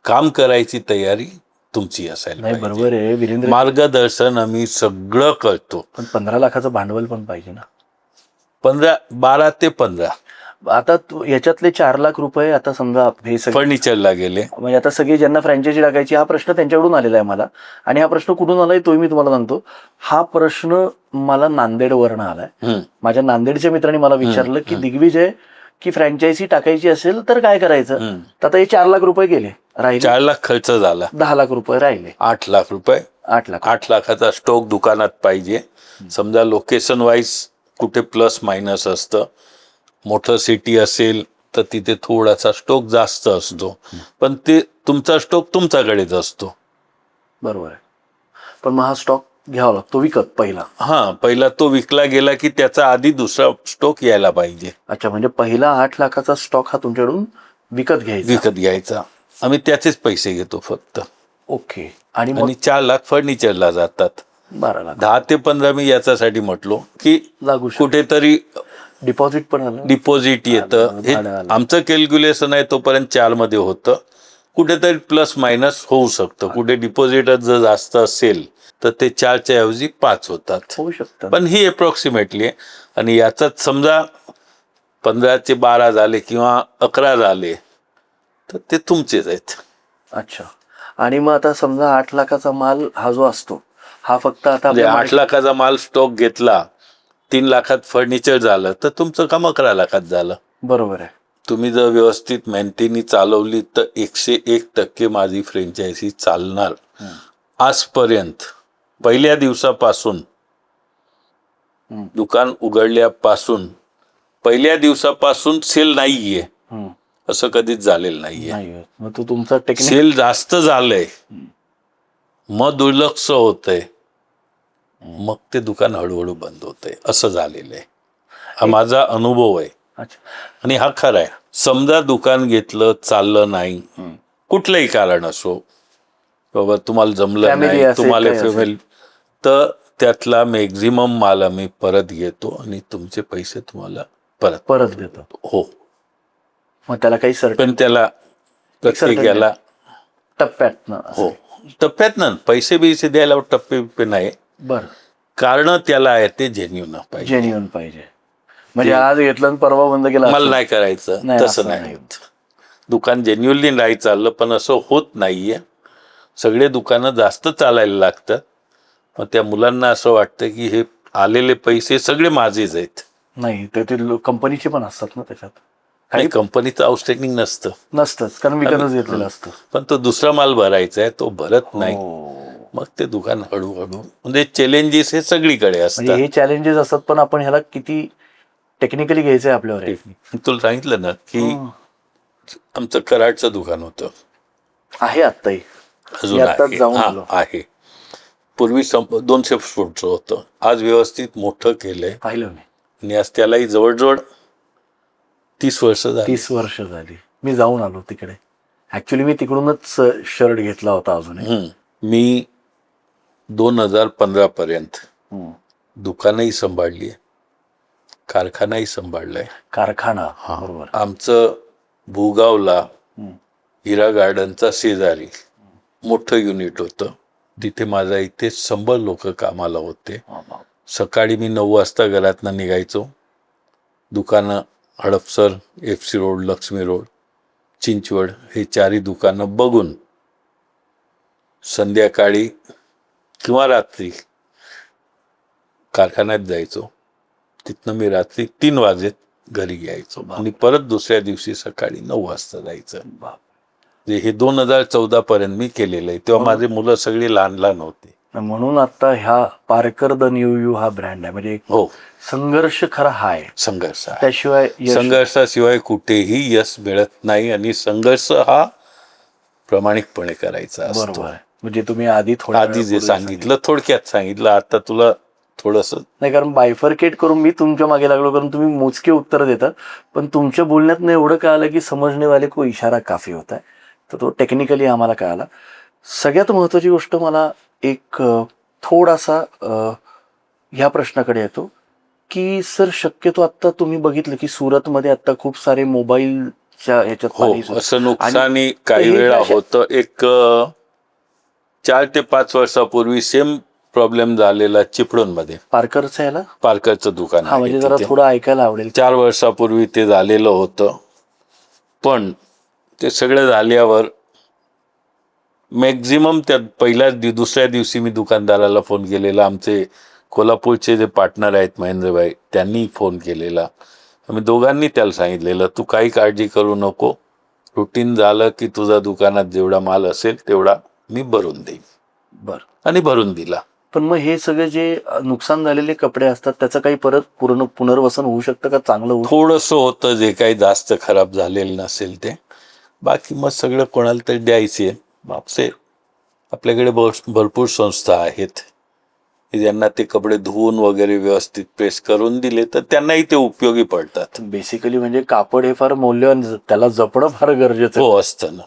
काम करायची तयारी तुमची असायला नाही, पाहिजे. बरोबर आहे वीरेंद्र, मार्गदर्शन आम्ही सगळं करतो. पण 15 लाखाचं भांडवल पण पाहिजे ना. 12 ते 15 आता याच्यातले 4 लाख रुपये आता समजा हे सगळे फर्निचरला गेले. म्हणजे आता सगळे ज्यांना फ्रँचायझी टाकायची, हा प्रश्न त्यांच्याकडून आलेला आहे मला. आणि हा प्रश्न कुठून आलाय तोही मी तुम्हाला सांगतो. हा प्रश्न मला नांदेडवरनं आलाय. माझ्या नांदेडच्या मित्रांनी मला विचारलं की दिग्विजय, की फ्रँचायझी टाकायची असेल तर काय करायचं. तर आता हे 4 लाख रुपये गेले, राहिले 4 लाख खर्च झाला, 10 लाख रुपये राहिले. 8 लाख रुपये. 8 लाख. 8 लाखाचा स्टॉक दुकानात पाहिजे. समजा लोकेशन वाईज कुठे प्लस मायनस असतं. मोठं सिटी असेल तर तिथे थोडासा स्टॉक जास्त असतो, पण ते तुमचा स्टॉक तुमच्याकडेच असतो. बरोबर आहे, पण मग हा स्टॉक घ्यावा लागतो विकत पहिला. हा, पहिला तो विकला गेला की त्याचा आधी दुसरा स्टॉक यायला पाहिजे. अच्छा, म्हणजे पहिला 8 लाखाचा स्टॉक हा तुमच्याकडून विकत घ्यायचा. आम्ही त्याचेच पैसे घेतो फक्त. ओके. आणि मग 4 लाख फर्निचरला जातात. 12 लाख 10 ते 15 मी याच्यासाठी म्हटलो की लागू शकतो. कुठेतरी डिपॉझिट पण आलं. डिपॉझिट येतं. हे आमचं कॅल्क्युलेशन आहे, तोपर्यंत 4 मध्ये होतं. कुठेतरी प्लस मायनस होऊ शकतं. कुठे डिपॉझिटच जर जास्त असेल तर ते 4च्या ऐवजी 5 होतात, होऊ शकतं. पण ही अप्रॉक्सिमेटली आहे. आणि याचाच समजा 15चे 12 झाले किंवा 11 झाले तर ते तुमचेच आहेत. अच्छा, आणि मग आता समजा 8 लाखाचा माल हा जो असतो, हा फक्त आता म्हणजे 8 लाखाचा माल स्टॉक घेतला, 3 लाखात फर्निचर झालं तर तुमचं काम 11 लाखात झालं. बरोबर आहे. तुम्ही जर व्यवस्थित मेंटेनी चालवली तर 101% माझी फ्रँचायझी चालणार. आजपर्यंत पहिल्या दिवसापासून, दुकान उघडल्यापासून पहिल्या दिवसापासून सेल नाहीये असं कधीच झालेलं नाहीये. मग तो तुमचा टेक्निक सेल जास्त झालंय, मग दुर्लक्ष होतंय, मग ते दुकान हळूहळू बंद होतंय, असं झालेलं आहे. हा माझा अनुभव आहे. अच्छा, आणि हा खरा आहे. समजा दुकान घेतलं, चाललं नाही, कुठलंही कारण असो, बाबा तुम्हाला जमलं Family नाही, असेल, तुम्हाला काही फॅमिली, तर त्यातला मॅक्झिमम माल आम्ही परत घेतो आणि तुमचे पैसे तुम्हाला परत देतो. हो, मग त्याला काही पण त्याला प्रत्येकाला टप्प्यात हो, टप्प्यात ना पैसे बिसे द्यायला टप्पे नाही. बरं, कारण त्याला आहे ते जेन्युइन पाहिजे. जेन्युइन पाहिजे. म्हणजे आज घेतलं आणि परवा बंद केला मला नाही करायचं, तसं असं नाही होत. दुकान जेन्युइनली नाही चाललं, पण असं होत नाहीये. सगळे दुकानं जास्त चालायला लागतात. मग त्या मुलांना असं वाटतं की हे आलेले पैसे सगळे माझेच आहेत. नाही, तर ते कंपनीचे पण असतात ना त्याच्यात. काही कंपनीचं आउटस्टँडिंग नसतंच, कारण विकतच घेतलेलं असतं. पण तो दुसरा माल भरायचा आहे, तो भरत नाही. मग ते दुकान हळूहळू, म्हणजे चॅलेंजेस हे सगळीकडे असतात. हे चॅलेंजेस असतात, पण आपण ह्याला किती टेक्निकली घ्यायचंय आपल्यावर आहे. तुला सांगितलं ना की आमचं कराडचं दुकान होतं, आहे आत्ताही, अजून आत्ताच जाऊन आलो. आहे. पूर्वी 200 फूटचं होतं, आज व्यवस्थित मोठं केलंय पाहिलं मी. आणि आज त्यालाही जवळजवळ 30 वर्ष झाली. 30 वर्ष झाली. मी जाऊन आलो तिकडे. ऍक्च्युली मी तिकडूनच शर्ट घेतला होता अजून. मी 2015 पर्यंत दुकानही सांभाळली, कारखानाही सांभाळलाय. कारखाना, बरोबर. आमचं भूगावला हिरा गार्डनचा शेजारी मोठं युनिट होतं. तिथे माझा इथे 100 लोक कामाला होते. सकाळी मी 9 वाजता घरातनं निघायचो. दुकानं Hadapsar, FC road, Lakshmi road, Chinchwad हे 4ही दुकानं बघून संध्याकाळी किंवा रात्री कारखान्यात जायचो. तिथनं मी रात्री 3 वाजेत घरी यायचो आणि परत दुसऱ्या दिवशी सकाळी 9 वाजता जायचं. हे 2014 पर्यंत मी केलेलं आहे. तेव्हा माझी मुलं सगळी लहान लहान होती. म्हणून आता ह्या पारकर द न्यू यू हा ब्रँड आहे. म्हणजे हो, संघर्ष खरा हा आहे. संघर्ष आहे. त्याशिवाय संघर्षाशिवाय कुठेही यश मिळत नाही आणि संघर्ष हा प्रामाणिकपणे करायचा असतो. बरोबर आहे. म्हणजे तुम्ही आधी जे सांगितलं थोडक्यात सांगितलं, आता तुला थोडस नाही, कारण बायफर्केट करून मी तुमच्या मागे लागलो, कारण तुम्ही मोजके उत्तर देतात, पण तुमच्या बोलण्यात एवढं कळालं की समजणे वाले को इशारा काफी होता है. तर तो टेक्निकली आम्हाला कळाला. सगळ्यात महत्वाची गोष्ट मला एक थोडासा ह्या प्रश्नाकडे येतो की सर, शक्यतो आता तुम्ही बघितलं की सुरतमध्ये आता खूप सारे मोबाईलच्या ह्याच्यात हो असं नुकसानी काही वेळा होतं. एक 4 ते 5 वर्षापूर्वी सेम प्रॉब्लेम झालेला चिपळूणमध्ये. पारकरचं याला पारकरचं दुकान आहे म्हणजे जरा तिथे. थोडं ऐकायला आवडेल. 4 वर्षापूर्वी ते झालेलं होतं. पण ते सगळं झाल्यावर मॅक्झिमम त्या दुसऱ्या दिवशी मी दुकानदाराला फोन केलेला. आमचे कोल्हापूरचे जे पार्टनर आहेत महेंद्रभाई, त्यांनी फोन केलेला. आम्ही दोघांनी त्याला सांगितलेलं, तू काही काळजी करू नको, रुटीन झालं की तुझा दुकानात जेवढा माल असेल तेवढा मी भरून देईन. बरं. आणि भरून दिला. पण मग हे सगळे जे नुकसान झालेले कपडे असतात त्याचं काही परत पुनर्वसन होऊ शकतं का? चांगलं होऊ थोडंसं होतं, जे काही जास्त खराब झालेलं नसेल ते. बाकी मग सगळं कोणाला तरी द्यायचे. बापसे आपल्याकडे भरपूर संस्था आहेत ज्यांना ते कपडे धुवून वगैरे व्यवस्थित प्रेस करून दिले तर त्यांनाही ते उपयोगी पडतात. बेसिकली म्हणजे कापड हे फार मौल्यवान, त्याला जपणं फार गरजेचं हो असतं ना.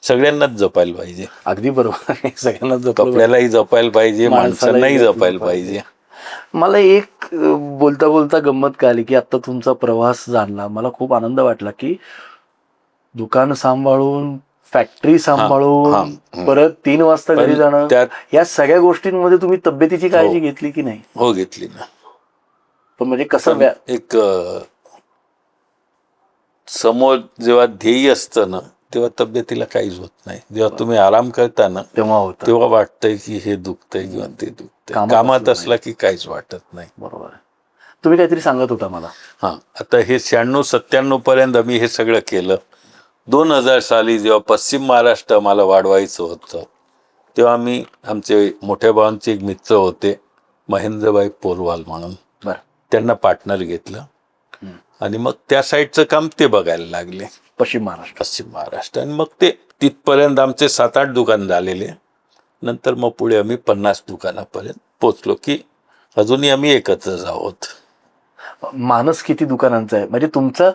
सगळ्यांनाच जपायला पाहिजे. अगदी बरोबर. सगळ्यांनाच कपड्यालाही जपायला पाहिजे, माणसांनाही जपायला पाहिजे. मला एक बोलता बोलता गंमत कळाली की आता तुमचा प्रवास जाणला, मला खूप आनंद वाटला की दुकान सांभाळून, फॅक्टरी सांभाळून, परत 3 वाजता घरी जाणं, या सगळ्या गोष्टींमध्ये तुम्ही तब्येतीची काळजी घेतली की नाही? हो घेतली ना. पण म्हणजे कसं एक समोर जेव्हा ध्येय असतं ना तेव्हा तब्येतीला काहीच होत नाही. जेव्हा तुम्ही आराम करता ना तेव्हा वाटतंय की हे दुखतंय किंवा ते दुखतंय. कामात असला की काहीच वाटत नाही. बरोबर आहे. तुम्ही काहीतरी सांगत होता मला. आता हे 96-97 पर्यंत आम्ही हे सगळं केलं. 2000 साली जेव्हा पश्चिम महाराष्ट्र मला वाढवायचं होतं तेव्हा मी, आमचे मोठ्या भावांचे एक मित्र होते महेंद्रभाई पोरवाल म्हणून, त्यांना पार्टनर घेतलं आणि मग त्या साईडचं काम ते बघायला लागले. पश्चिम महाराष्ट्र. आणि मग ते तिथपर्यंत आमचे 7-8 दुकान झालेले. नंतर मग पुढे आम्ही 50 दुकानापर्यंत पोचलो की अजूनही आम्ही एकत्रच आहोत. मानस किती दुकानांचं आहे? म्हणजे तुमचं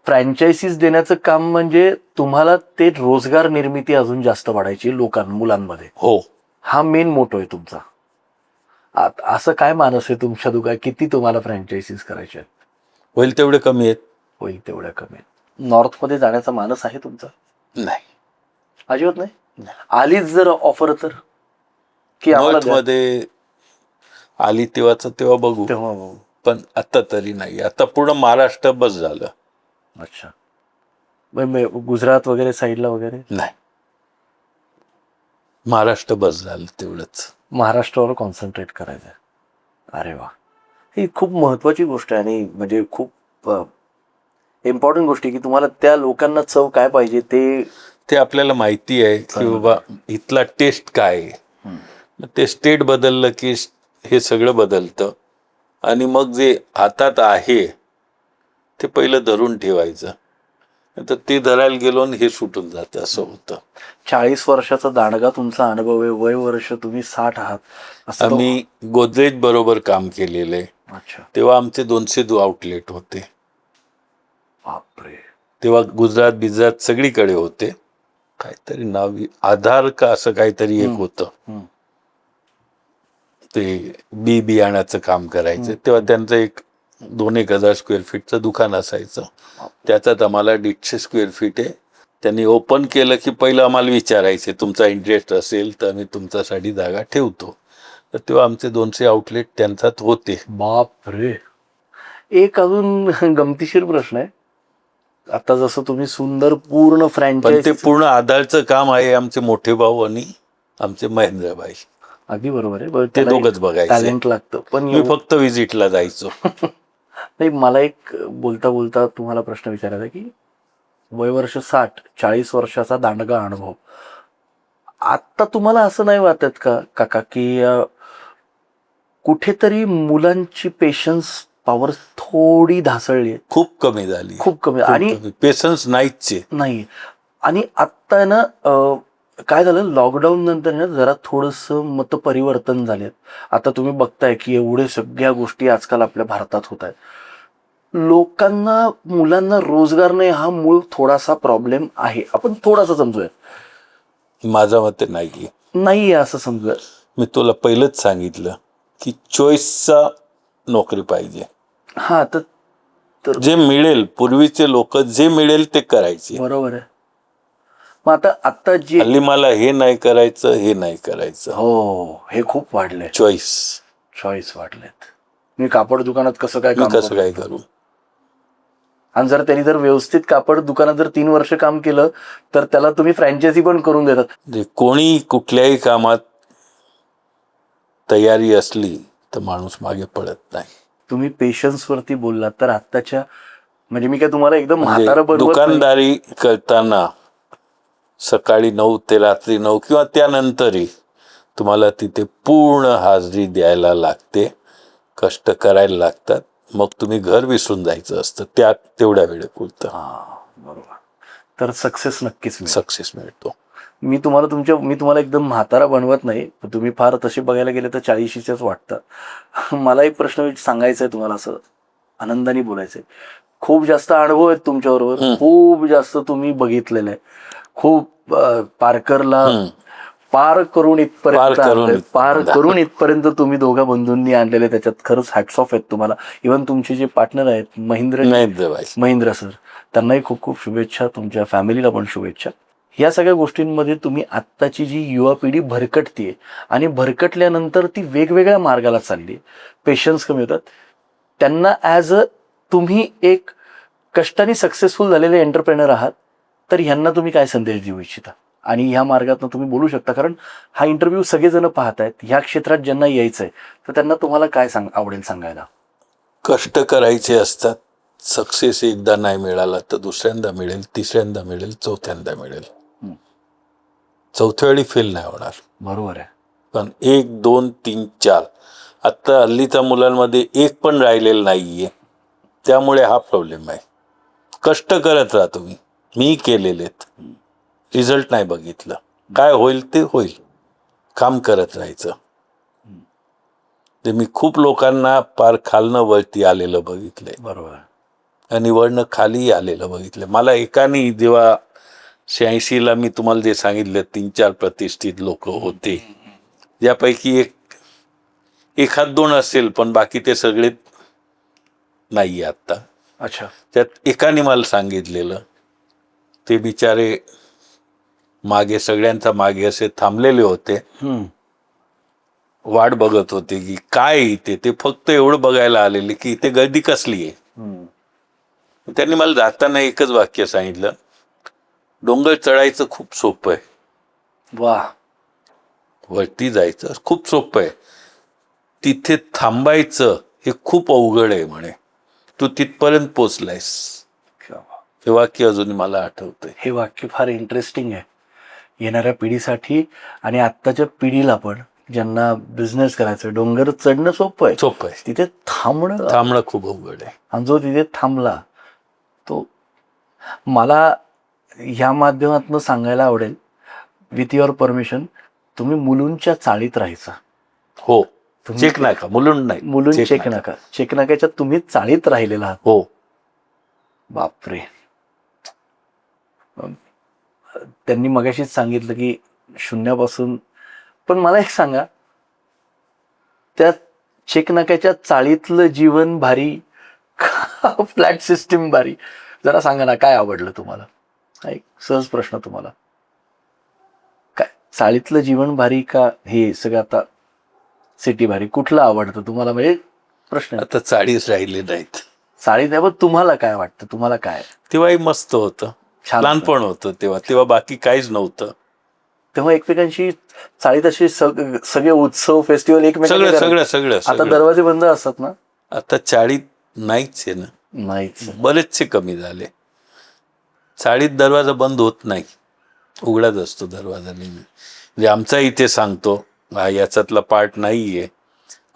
फ्रँचायझीज देण्याचं काम म्हणजे तुम्हाला ते रोजगार निर्मिती अजून जास्त वाढायची मुलांमध्ये. हो, हा मेन मोटो आहे तुमचा. असं काय मानस आहे तुमच्या दुकान? किती तुम्हाला फ्रँचायझीज करायचे आहेत? होईल तेवढे कमी आहेत. होईल तेवढ्या कमी आहेत. नॉर्थमध्ये जाण्याचा मानस आहे तुमचा? नाही, अजिबात नाही. आलीच जर ऑफर तर की नॉर्थमध्ये आली तेव्हा बघू. पण आता तरी नाही. आता पुढं महाराष्ट्र बस झालं. अच्छा. गुजरात वगैरे साईडला वगैरे नाही, महाराष्ट्र बस झालं तेवढंच. महाराष्ट्रावर कॉन्सन्ट्रेट करायचं. अरे वा, ही खूप महत्वाची गोष्ट आहे आणि म्हणजे खूप इम्पॉर्टंट गोष्ट आहे की तुम्हाला त्या लोकांना चव काय पाहिजे ते आपल्याला माहिती आहे की बाबा इथला टेस्ट काय आहे. ते स्टेट बदललं की हे सगळं बदलतं. आणि मग जे हातात आहे ते पहिलं धरून ठेवायचं. तर ते धरायला गेलो आणि हे सुटून जातं, असं होतं. 40 वर्षाचा दांडगा तुमचा अनुभव आहे, वय वर्ष तुम्ही 60 आहात असं तो- आम्ही गोदरेज बरोबर काम केलेलं आहे. अच्छा, तेव्हा आमचे 200 आउटलेट होते. बापरे. तेव्हा गुजरात बिजरात सगळीकडे होते. काहीतरी नाव आधार का असं काहीतरी एक होतं. हम्म. ते बियाण्याचं काम करायचं. तेव्हा त्यांचं 2,000 स्क्वेअर फीटचं दुकान असायचं. त्याच्यात आम्हाला 150 स्क्वेअर फीट आहे. त्यांनी ओपन केलं की पहिलं आम्हाला विचारायचे, तुमचा इंटरेस्ट असेल तर आम्ही तुमच्यासाठी जागा ठेवतो. तर तेव्हा आमचे 200 आउटलेट त्यांच्यात होते. बापरे. एक अजून गमतीशीर प्रश्न आहे. आता जसं तुम्ही सुंदर पूर्ण पण फ्रँचायझी, ते पूर्ण आधारचं काम आहे आमचे मोठे भाऊ आणि आमचे महेंद्रभाई. अगदी बरोबर आहे. बरं, ते त्याला दोघंच बघायचे. टॅलेंट लागतं. पण मी फक्त विजिटला जायचो. नाही, मला एक बोलता बोलता तुम्हाला प्रश्न विचारायचा की वय वर्ष 60, 40 वर्षाचा दांडगा अनुभव, आता तुम्हाला असं नाही वाटत का काका की कुठेतरी मुलांची पेशन्स पॉवर थोडी ढासळली आहे? खूप कमी झाली. खूप कमी. आणि पेशन्स नाहीच आहे. नाही. आणि आत्ता आहे ना, काय झालं, लॉकडाऊन नंतर ना जरा थोडंसं मतपरिवर्तन झाले. आता तुम्ही बघताय की एवढे सगळ्या गोष्टी आजकाल आपल्या भारतात होत आहेत. लोकांना, मुलांना रोजगार नाही, हा मूळ थोडासा प्रॉब्लेम आहे. आपण थोडासा समजूया. माझ्या मते नाही. नाही आहे असं समजूया. मी तुला पहिलंच सांगितलं की चॉईसचा नोकरी पाहिजे. हा, तर जे मिळेल, पूर्वीचे लोक जे मिळेल ते करायचे. बरोबर आहे. मग आता जे हल्ली मला हे नाही करायचं, हे नाही करायचं. हो, हे खूप वाढलंय. चॉईस वाढलेत. मी कापड दुकानात कसं काय काम कसं करू काय शकतो? करू. आणि जर त्यांनी जर व्यवस्थित कापड दुकानात जर 3 वर्ष काम केलं तर त्याला तुम्ही फ्रँचायझी पण करून देतात. म्हणजे कोणी कुठल्याही कामात तयारी असली तर माणूस मागे पडत नाही. तुम्ही पेशन्स वरती बोललात, तर आत्ताच्या, म्हणजे मी काय तुम्हाला एकदम म्हणजे म्हातारं बनवत नाही. दुकानदारी करताना सकाळी 9 ते रात्री 9 किंवा त्यानंतरही तुम्हाला तिथे पूर्ण हाजरी द्यायला लागते, कष्ट करायला लागतात. मग तुम्ही घर विसरून जायचं असतं त्यात तेवढ्या वेळेपुरतं. बरोबर. तर सक्सेस नक्कीच मिळेल. सक्सेस मिळतो. मी तुम्हाला एकदम म्हातारा बनवत नाही. तुम्ही फार तसे बघायला गेले तर 40शीच वाटतं. मला एक प्रश्न सांगायचा आहे तुम्हाला, असं आनंदाने बोलायचंय. खूप जास्त अनुभव आहेत तुमच्याबरोबर, खूप जास्त तुम्ही बघितलेलं आहे. खूप पारकरला पार करून इथपर्यंत तुम्ही दोघा बंधूंनी आणलेले, त्याच्यात खरंच हॅट्स ऑफ आहेत तुम्हाला. इव्हन तुमचे जे पार्टनर आहेत महेंद्र सर, त्यांनाही खूप खूप शुभेच्छा. तुमच्या फॅमिलीला पण शुभेच्छा. या सगळ्या गोष्टींमध्ये तुम्ही आत्ताची जी युवा पिढी भरकटतीये आणि भरकटल्यानंतर ती वेगवेगळ्या मार्गाला चालली, पेशन्स कमी होतात, त्यांना ॲज अ तुम्ही एक कष्टाने सक्सेसफुल झालेले एंटरप्रेनर आहात, तर ह्यांना तुम्ही काय संदेश देऊ इच्छिता? आणि ह्या मार्गातून तुम्ही बोलू शकता, कारण हा इंटरव्ह्यू सगळेजण पाहत आहेत. ह्या क्षेत्रात ज्यांना यायचंय तर त्यांना तुम्हाला काय आवडेल सांगायला? कष्ट करायचे असतात. सक्सेस एकदा नाही मिळाला तर दुसऱ्यांदा मिळेल, तिसऱ्यांदा मिळेल, चौथ्यांदा मिळेल. चौथ्या वेळी फेल नाही होणार. बरोबर आहे. पण 1, 2, 3, 4 आता हल्लीच्या मुलांमध्ये एक पण राहिलेलं नाहीये. त्यामुळे हा प्रॉब्लेम आहे. कष्ट करत राहा तुम्ही. मी केलेलेत. रिझल्ट नाही बघितलं. काय होईल ते होईल. काम करत राहायचं. मी खूप लोकांना पार खालनं वरती आलेलं बघितलंय. बरोबर. आणि वरनं खाली आलेलं बघितलं. मला एकाने जेव्हा 86ला मी तुम्हाला जे सांगितलं 3-4 प्रतिष्ठित लोक होते, यापैकी एखाद 2 असेल, पण बाकी ते सगळे नाही आता. अच्छा. त्यात एकाने मला सांगितलेलं, ते बिचारे मागे सगळ्यांचा मागे असे थांबलेले होते, वाट बघत होते की काय इथे. ते फक्त एवढं बघायला आलेले की इथे गर्दी कसली आहे. त्यांनी मला जाताना एकच वाक्य सांगितलं, डोंगर चढायचं खूप सोपं आहे, वा, वरती जायचं खूप सोपं आहे, तिथे थांबायचं हे खूप अवघड आहे म्हणे. तू तिथपर्यंत पोचलायस. हे वाक्य अजूनही मला आठवतंय. हे वाक्य फार इंटरेस्टिंग आहे येणाऱ्या पिढीसाठी आणि आत्ताच्या पिढीला पण, ज्यांना बिझनेस करायचा. डोंगर चढणं सोपं आहे, तिथे थांबणं खूप अवघड आहे. आणि जो तिथे थांबला तो. मला ह्या माध्यमातून सांगायला आवडेल, विथ युअर परमिशन, तुम्ही मुलुंडच्या चाळीत राहायचा. हो, तुम्ही चेक नाका, मुलुंड नाही, मुलुंड चेकनाका, चेकनाक्याच्या तुम्ही चाळीत राहिलेला आहात. हो. बापरे. त्यांनी मगाशीच सांगितलं की शून्यापासून, पण मला एक सांगा, त्या चेकनाक्याच्या चाळीतलं जीवन भारी का फ्लॅट सिस्टीम भारी? जरा सांगा ना, काय आवडलं तुम्हाला? एक सहज प्रश्न तुम्हाला, काय चाळीतलं जीवन भारी का हे सगळं आता सिटी भारी? कुठलं आवडतं तुम्हाला? म्हणजे प्रश्न आता चाळीस राहिले नाहीत. चाळीत आहे, पण तुम्हाला काय वाटतं? तुम्हाला काय तेव्हाही मस्त होतं, छान लहानपण होतं तेव्हा बाकी काहीच नव्हतं. तेव्हा एकमेकांशी चाळीत असे सगळे उत्सव फेस्टिवल सगळं एकमेकांना सगळं सगळं आता सगळं. दरवाजे बंद असतात ना? आता चाळीत नाहीच आहे ना, नाहीच. बरेचसे कमी झाले. चाळीत दरवाजा बंद होत नाही, उघडाच असतो दरवाजा नेहमी. म्हणजे आमचा इथे सांगतो, याच्यातला पार्ट नाहीये.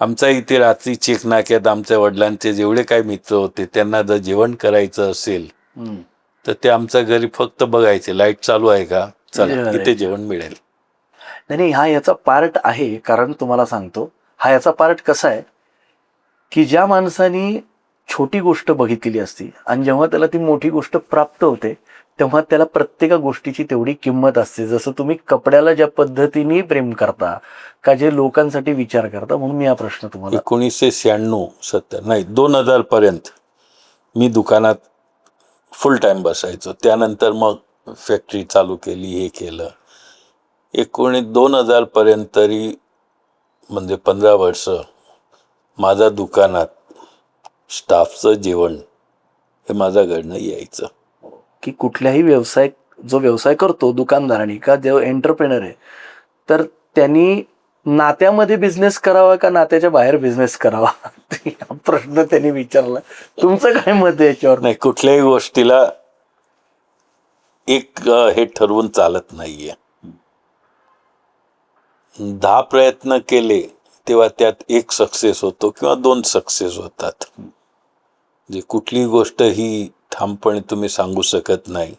आमचा इथे रात्री चेकनाक्यात आमच्या वडिलांचे जेवढे काही मित्र होते त्यांना जर जेवण करायचं असेल तर ते आमच्या घरी फक्त बघायचे, लाईट चालू आहे का, चला इथे जेवण मिळेल. नाही, हा याचा पार्ट आहे. कारण तुम्हाला सांगतो, हा याचा पार्ट कसा आहे की ज्या माणसानी छोटी गोष्ट बघितलेली असती आणि जेव्हा त्याला ती मोठी गोष्ट प्राप्त होते तेव्हा त्याला प्रत्येक गोष्टीची तेवढी किंमत असते. जसं तुम्ही कपड्याला ज्या पद्धतीने प्रेम करता, का जे लोकांसाठी विचार करता. म्हणून मी हा प्रश्न तुम्हाला, 1996-70 नाही 2000 पर्यंत मी दुकानात फुल टाइम बसायचो. त्यानंतर मग फॅक्टरी चालू केली, हे केलं. 2000 पर्यंत तरी म्हणजे 15 वर्ष माझ्या दुकानात स्टाफचं जेवण हे माझ्याकडनं यायचं. की कुठल्याही जो व्यवसाय करतो दुकानदारांनी का जो एंटरप्रेनर आहे, तर त्यांनी नात्यामध्ये बिझनेस करावा का नात्याच्या बाहेर बिझनेस करावा, हा प्रश्न त्यांनी विचारला. तुमचं काय मत आहे याच्यावर? नाही, कुठल्याही गोष्टीला एक हे ठरवून चालत नाहीये. 10 प्रयत्न केले तेव्हा त्यात एक सक्सेस होतो किंवा 2 सक्सेस होतात. जे कुठलीही गोष्ट ही ठामपणे तुम्ही सांगू शकत नाही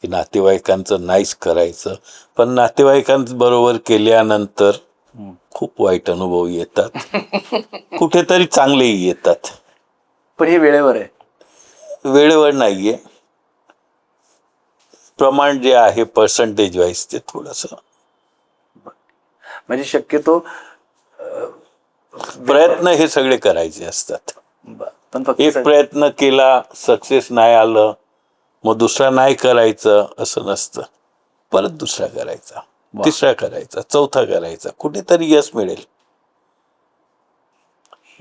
की नातेवाईकांचं नाहीच करायचं, पण नातेवाईकांबरोबर केल्यानंतर खूप वाईट अनुभव येतात, कुठेतरी चांगलेही येतात. पण हे वेळेवर आहे, वेळेवर नाहीये. प्रमाण जे आहे पर्सेंटेज वाईज ते थोडस, म्हणजे शक्यतो प्रयत्न हे सगळे करायचे असतात. पण फक्त एक प्रयत्न केला, सक्सेस नाही आलं, मग दुसरा नाही करायचं असं नसतं. परत दुसरा करायचा, तिसरा करायचा, चौथा करायचा, कुठेतरी यश मिळेल.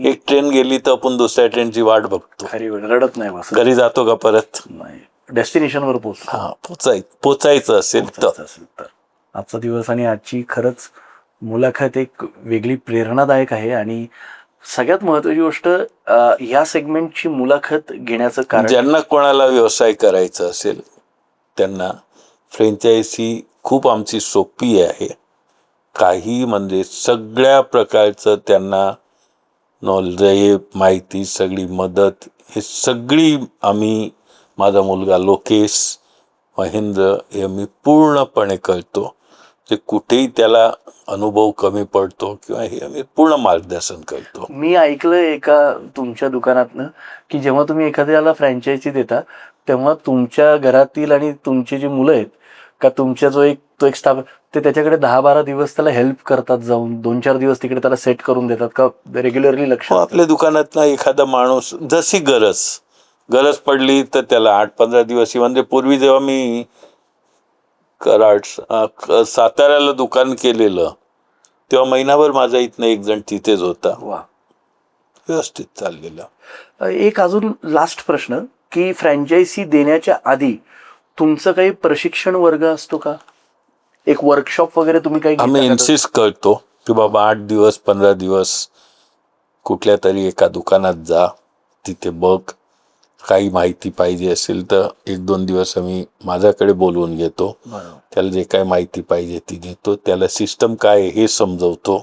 एक ट्रेन गेली तर आपण दुसऱ्या ट्रेनची वाट बघतो, खरी रडत नाही बस, घरी जातो का परत? नाही, डेस्टिनेशनवर पोहोचतो. हा, पोचायचं असेल तर. आजचा दिवस आणि आजची खरंच मुलाखत एक वेगळी प्रेरणादायक आहे. आणि सगळ्यात महत्वाची गोष्ट, ह्या सेगमेंटची मुलाखत घेण्याचं कारण, ज्यांना कोणाला व्यवसाय करायचा असेल त्यांना फ्रँचायझी खूप आमची सोपी आहे. काही म्हणजे सगळ्या प्रकारचं त्यांना नॉलेज, माहिती, सगळी मदत हे सगळी आम्ही, माझा मुलगा लोकेश, महेंद्र, हे मी पूर्णपणे करतो. जे कुठेही त्याला अनुभव कमी पडतो किंवा हे आम्ही पूर्ण मार्गदर्शन करतो. मी ऐकलं एका तुमच्या दुकानातनं की जेव्हा तुम्ही एखाद्याला फ्रँचायझी देता तेव्हा तुमच्या घरातील आणि तुमची जी मुलं आहेत का, तुमच्या तो एक स्टाफ, ते त्याच्याकडे 10-12 दिवस त्याला हेल्प करतात, जाऊन 2-4 दिवस तिकडे त्याला सेट करून देतात का, रेग्युलरली लक्ष? आपल्या दुकानात ना एखादा माणूस जशी गरज पडली तर त्याला 8-15 दिवस, म्हणजे पूर्वी जेव्हा मी कराड साताऱ्याला दुकान केलेलं तेव्हा महिनाभर माझा इथनं एक जण तिथेच होता. वा, व्यवस्थित चाललेलं. एक अजून लास्ट प्रश्न, की फ्रँचायझी देण्याच्या आधी तुमचं काही प्रशिक्षण वर्ग असतो का? एक वर्कशॉप वगैरे तुम्ही काही आम्ही घेता का? इन्सिस्ट करतो की बाबा 8 दिवस 15 दिवस कुठल्या तरी एका दुकानात जा, तिथे बघ, काही माहिती पाहिजे असेल तर 1-2 दिवस आम्ही माझ्याकडे बोलवून घेतो. त्याला जे काय माहिती पाहिजे ती देतो, त्याला सिस्टम काय आहे हे समजवतो.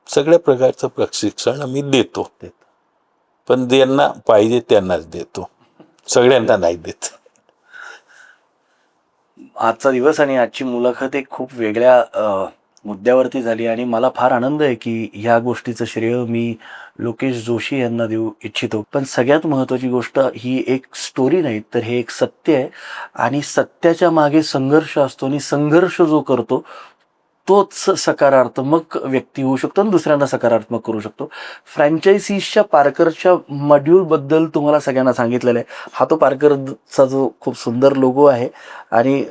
सगळ्या प्रकारचं प्रशिक्षण आम्ही देतो, पण ज्यांना पाहिजे त्यांनाच देतो. सगळ्यांना नाही देत. आजचा दिवस आणि आजची मुलाखत एक खूप वेगळ्या मुद्द्यावरती झाली आणि मला फार आनंद आहे की ह्या गोष्टीचं श्रेय मी लोकेश जोशी यांना देऊ इच्छितो. पण सगळ्यात महत्त्वाची गोष्ट ही एक स्टोरी नाही तर हे एक सत्य आहे आणि सत्याच्या मागे संघर्ष असतो आणि संघर्ष जो करतो तोच सकारात्मक व्यक्ती होऊ शकतो आणि दुसऱ्यांना सकारात्मक करू शकतो. फ्रँचायझीच्या पारकरच्या मॉड्यूलबद्दल तुम्हाला सगळ्यांना सांगितलेलं आहे. हा तो पारकरचा जो खूप सुंदर लोगो आहे आणि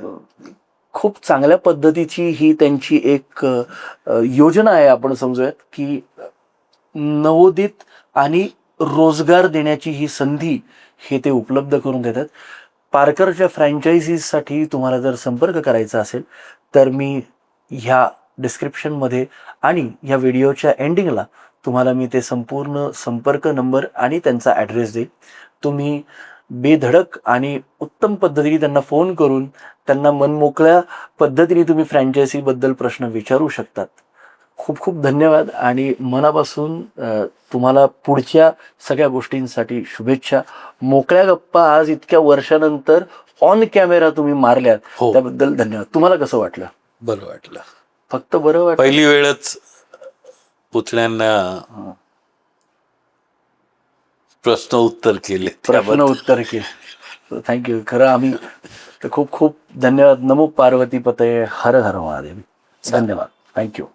खूप चांगल्या पद्धतीची ही त्यांची एक योजना आहे. आपण समजूयात की नवोदित आणि रोजगार देण्याची ही संधी हे ते उपलब्ध करून देतात. पारकरच्या फ्रँचायझीसाठी तुम्हाला जर संपर्क करायचा असेल तर मी ह्या डिस्क्रिप्शनमध्ये आणि ह्या व्हिडिओच्या एंडिंगला तुम्हाला मी ते संपूर्ण संपर्क नंबर आणि त्यांचा ॲड्रेस देईन. तुम्ही बेधडक आणि उत्तम पद्धतीने त्यांना फोन करून त्यांना मनमोकळ्या पद्धतीने तुम्ही फ्रँचायझीबद्दल प्रश्न विचारू शकतात. खूप खूप धन्यवाद आणि मनापासून तुम्हाला पुढच्या सगळ्या गोष्टींसाठी शुभेच्छा. मोकळ्या गप्पा आज इतक्या वर्षानंतर ऑन कॅमेरा तुम्ही मारल्यात हो. त्याबद्दल धन्यवाद. तुम्हाला कसं वाटलं? बरं वाटलं. फक्त बरं वाटलं? पहिली वेळच पुतण्यांना प्रश्न उत्तर केले. प्रश्न उत्तर केले. थँक्यू. खरं आम्ही तर खूप खूप धन्यवाद. नमो पार्वती पतये हर हर महादेव. धन्यवाद. थँक्यू.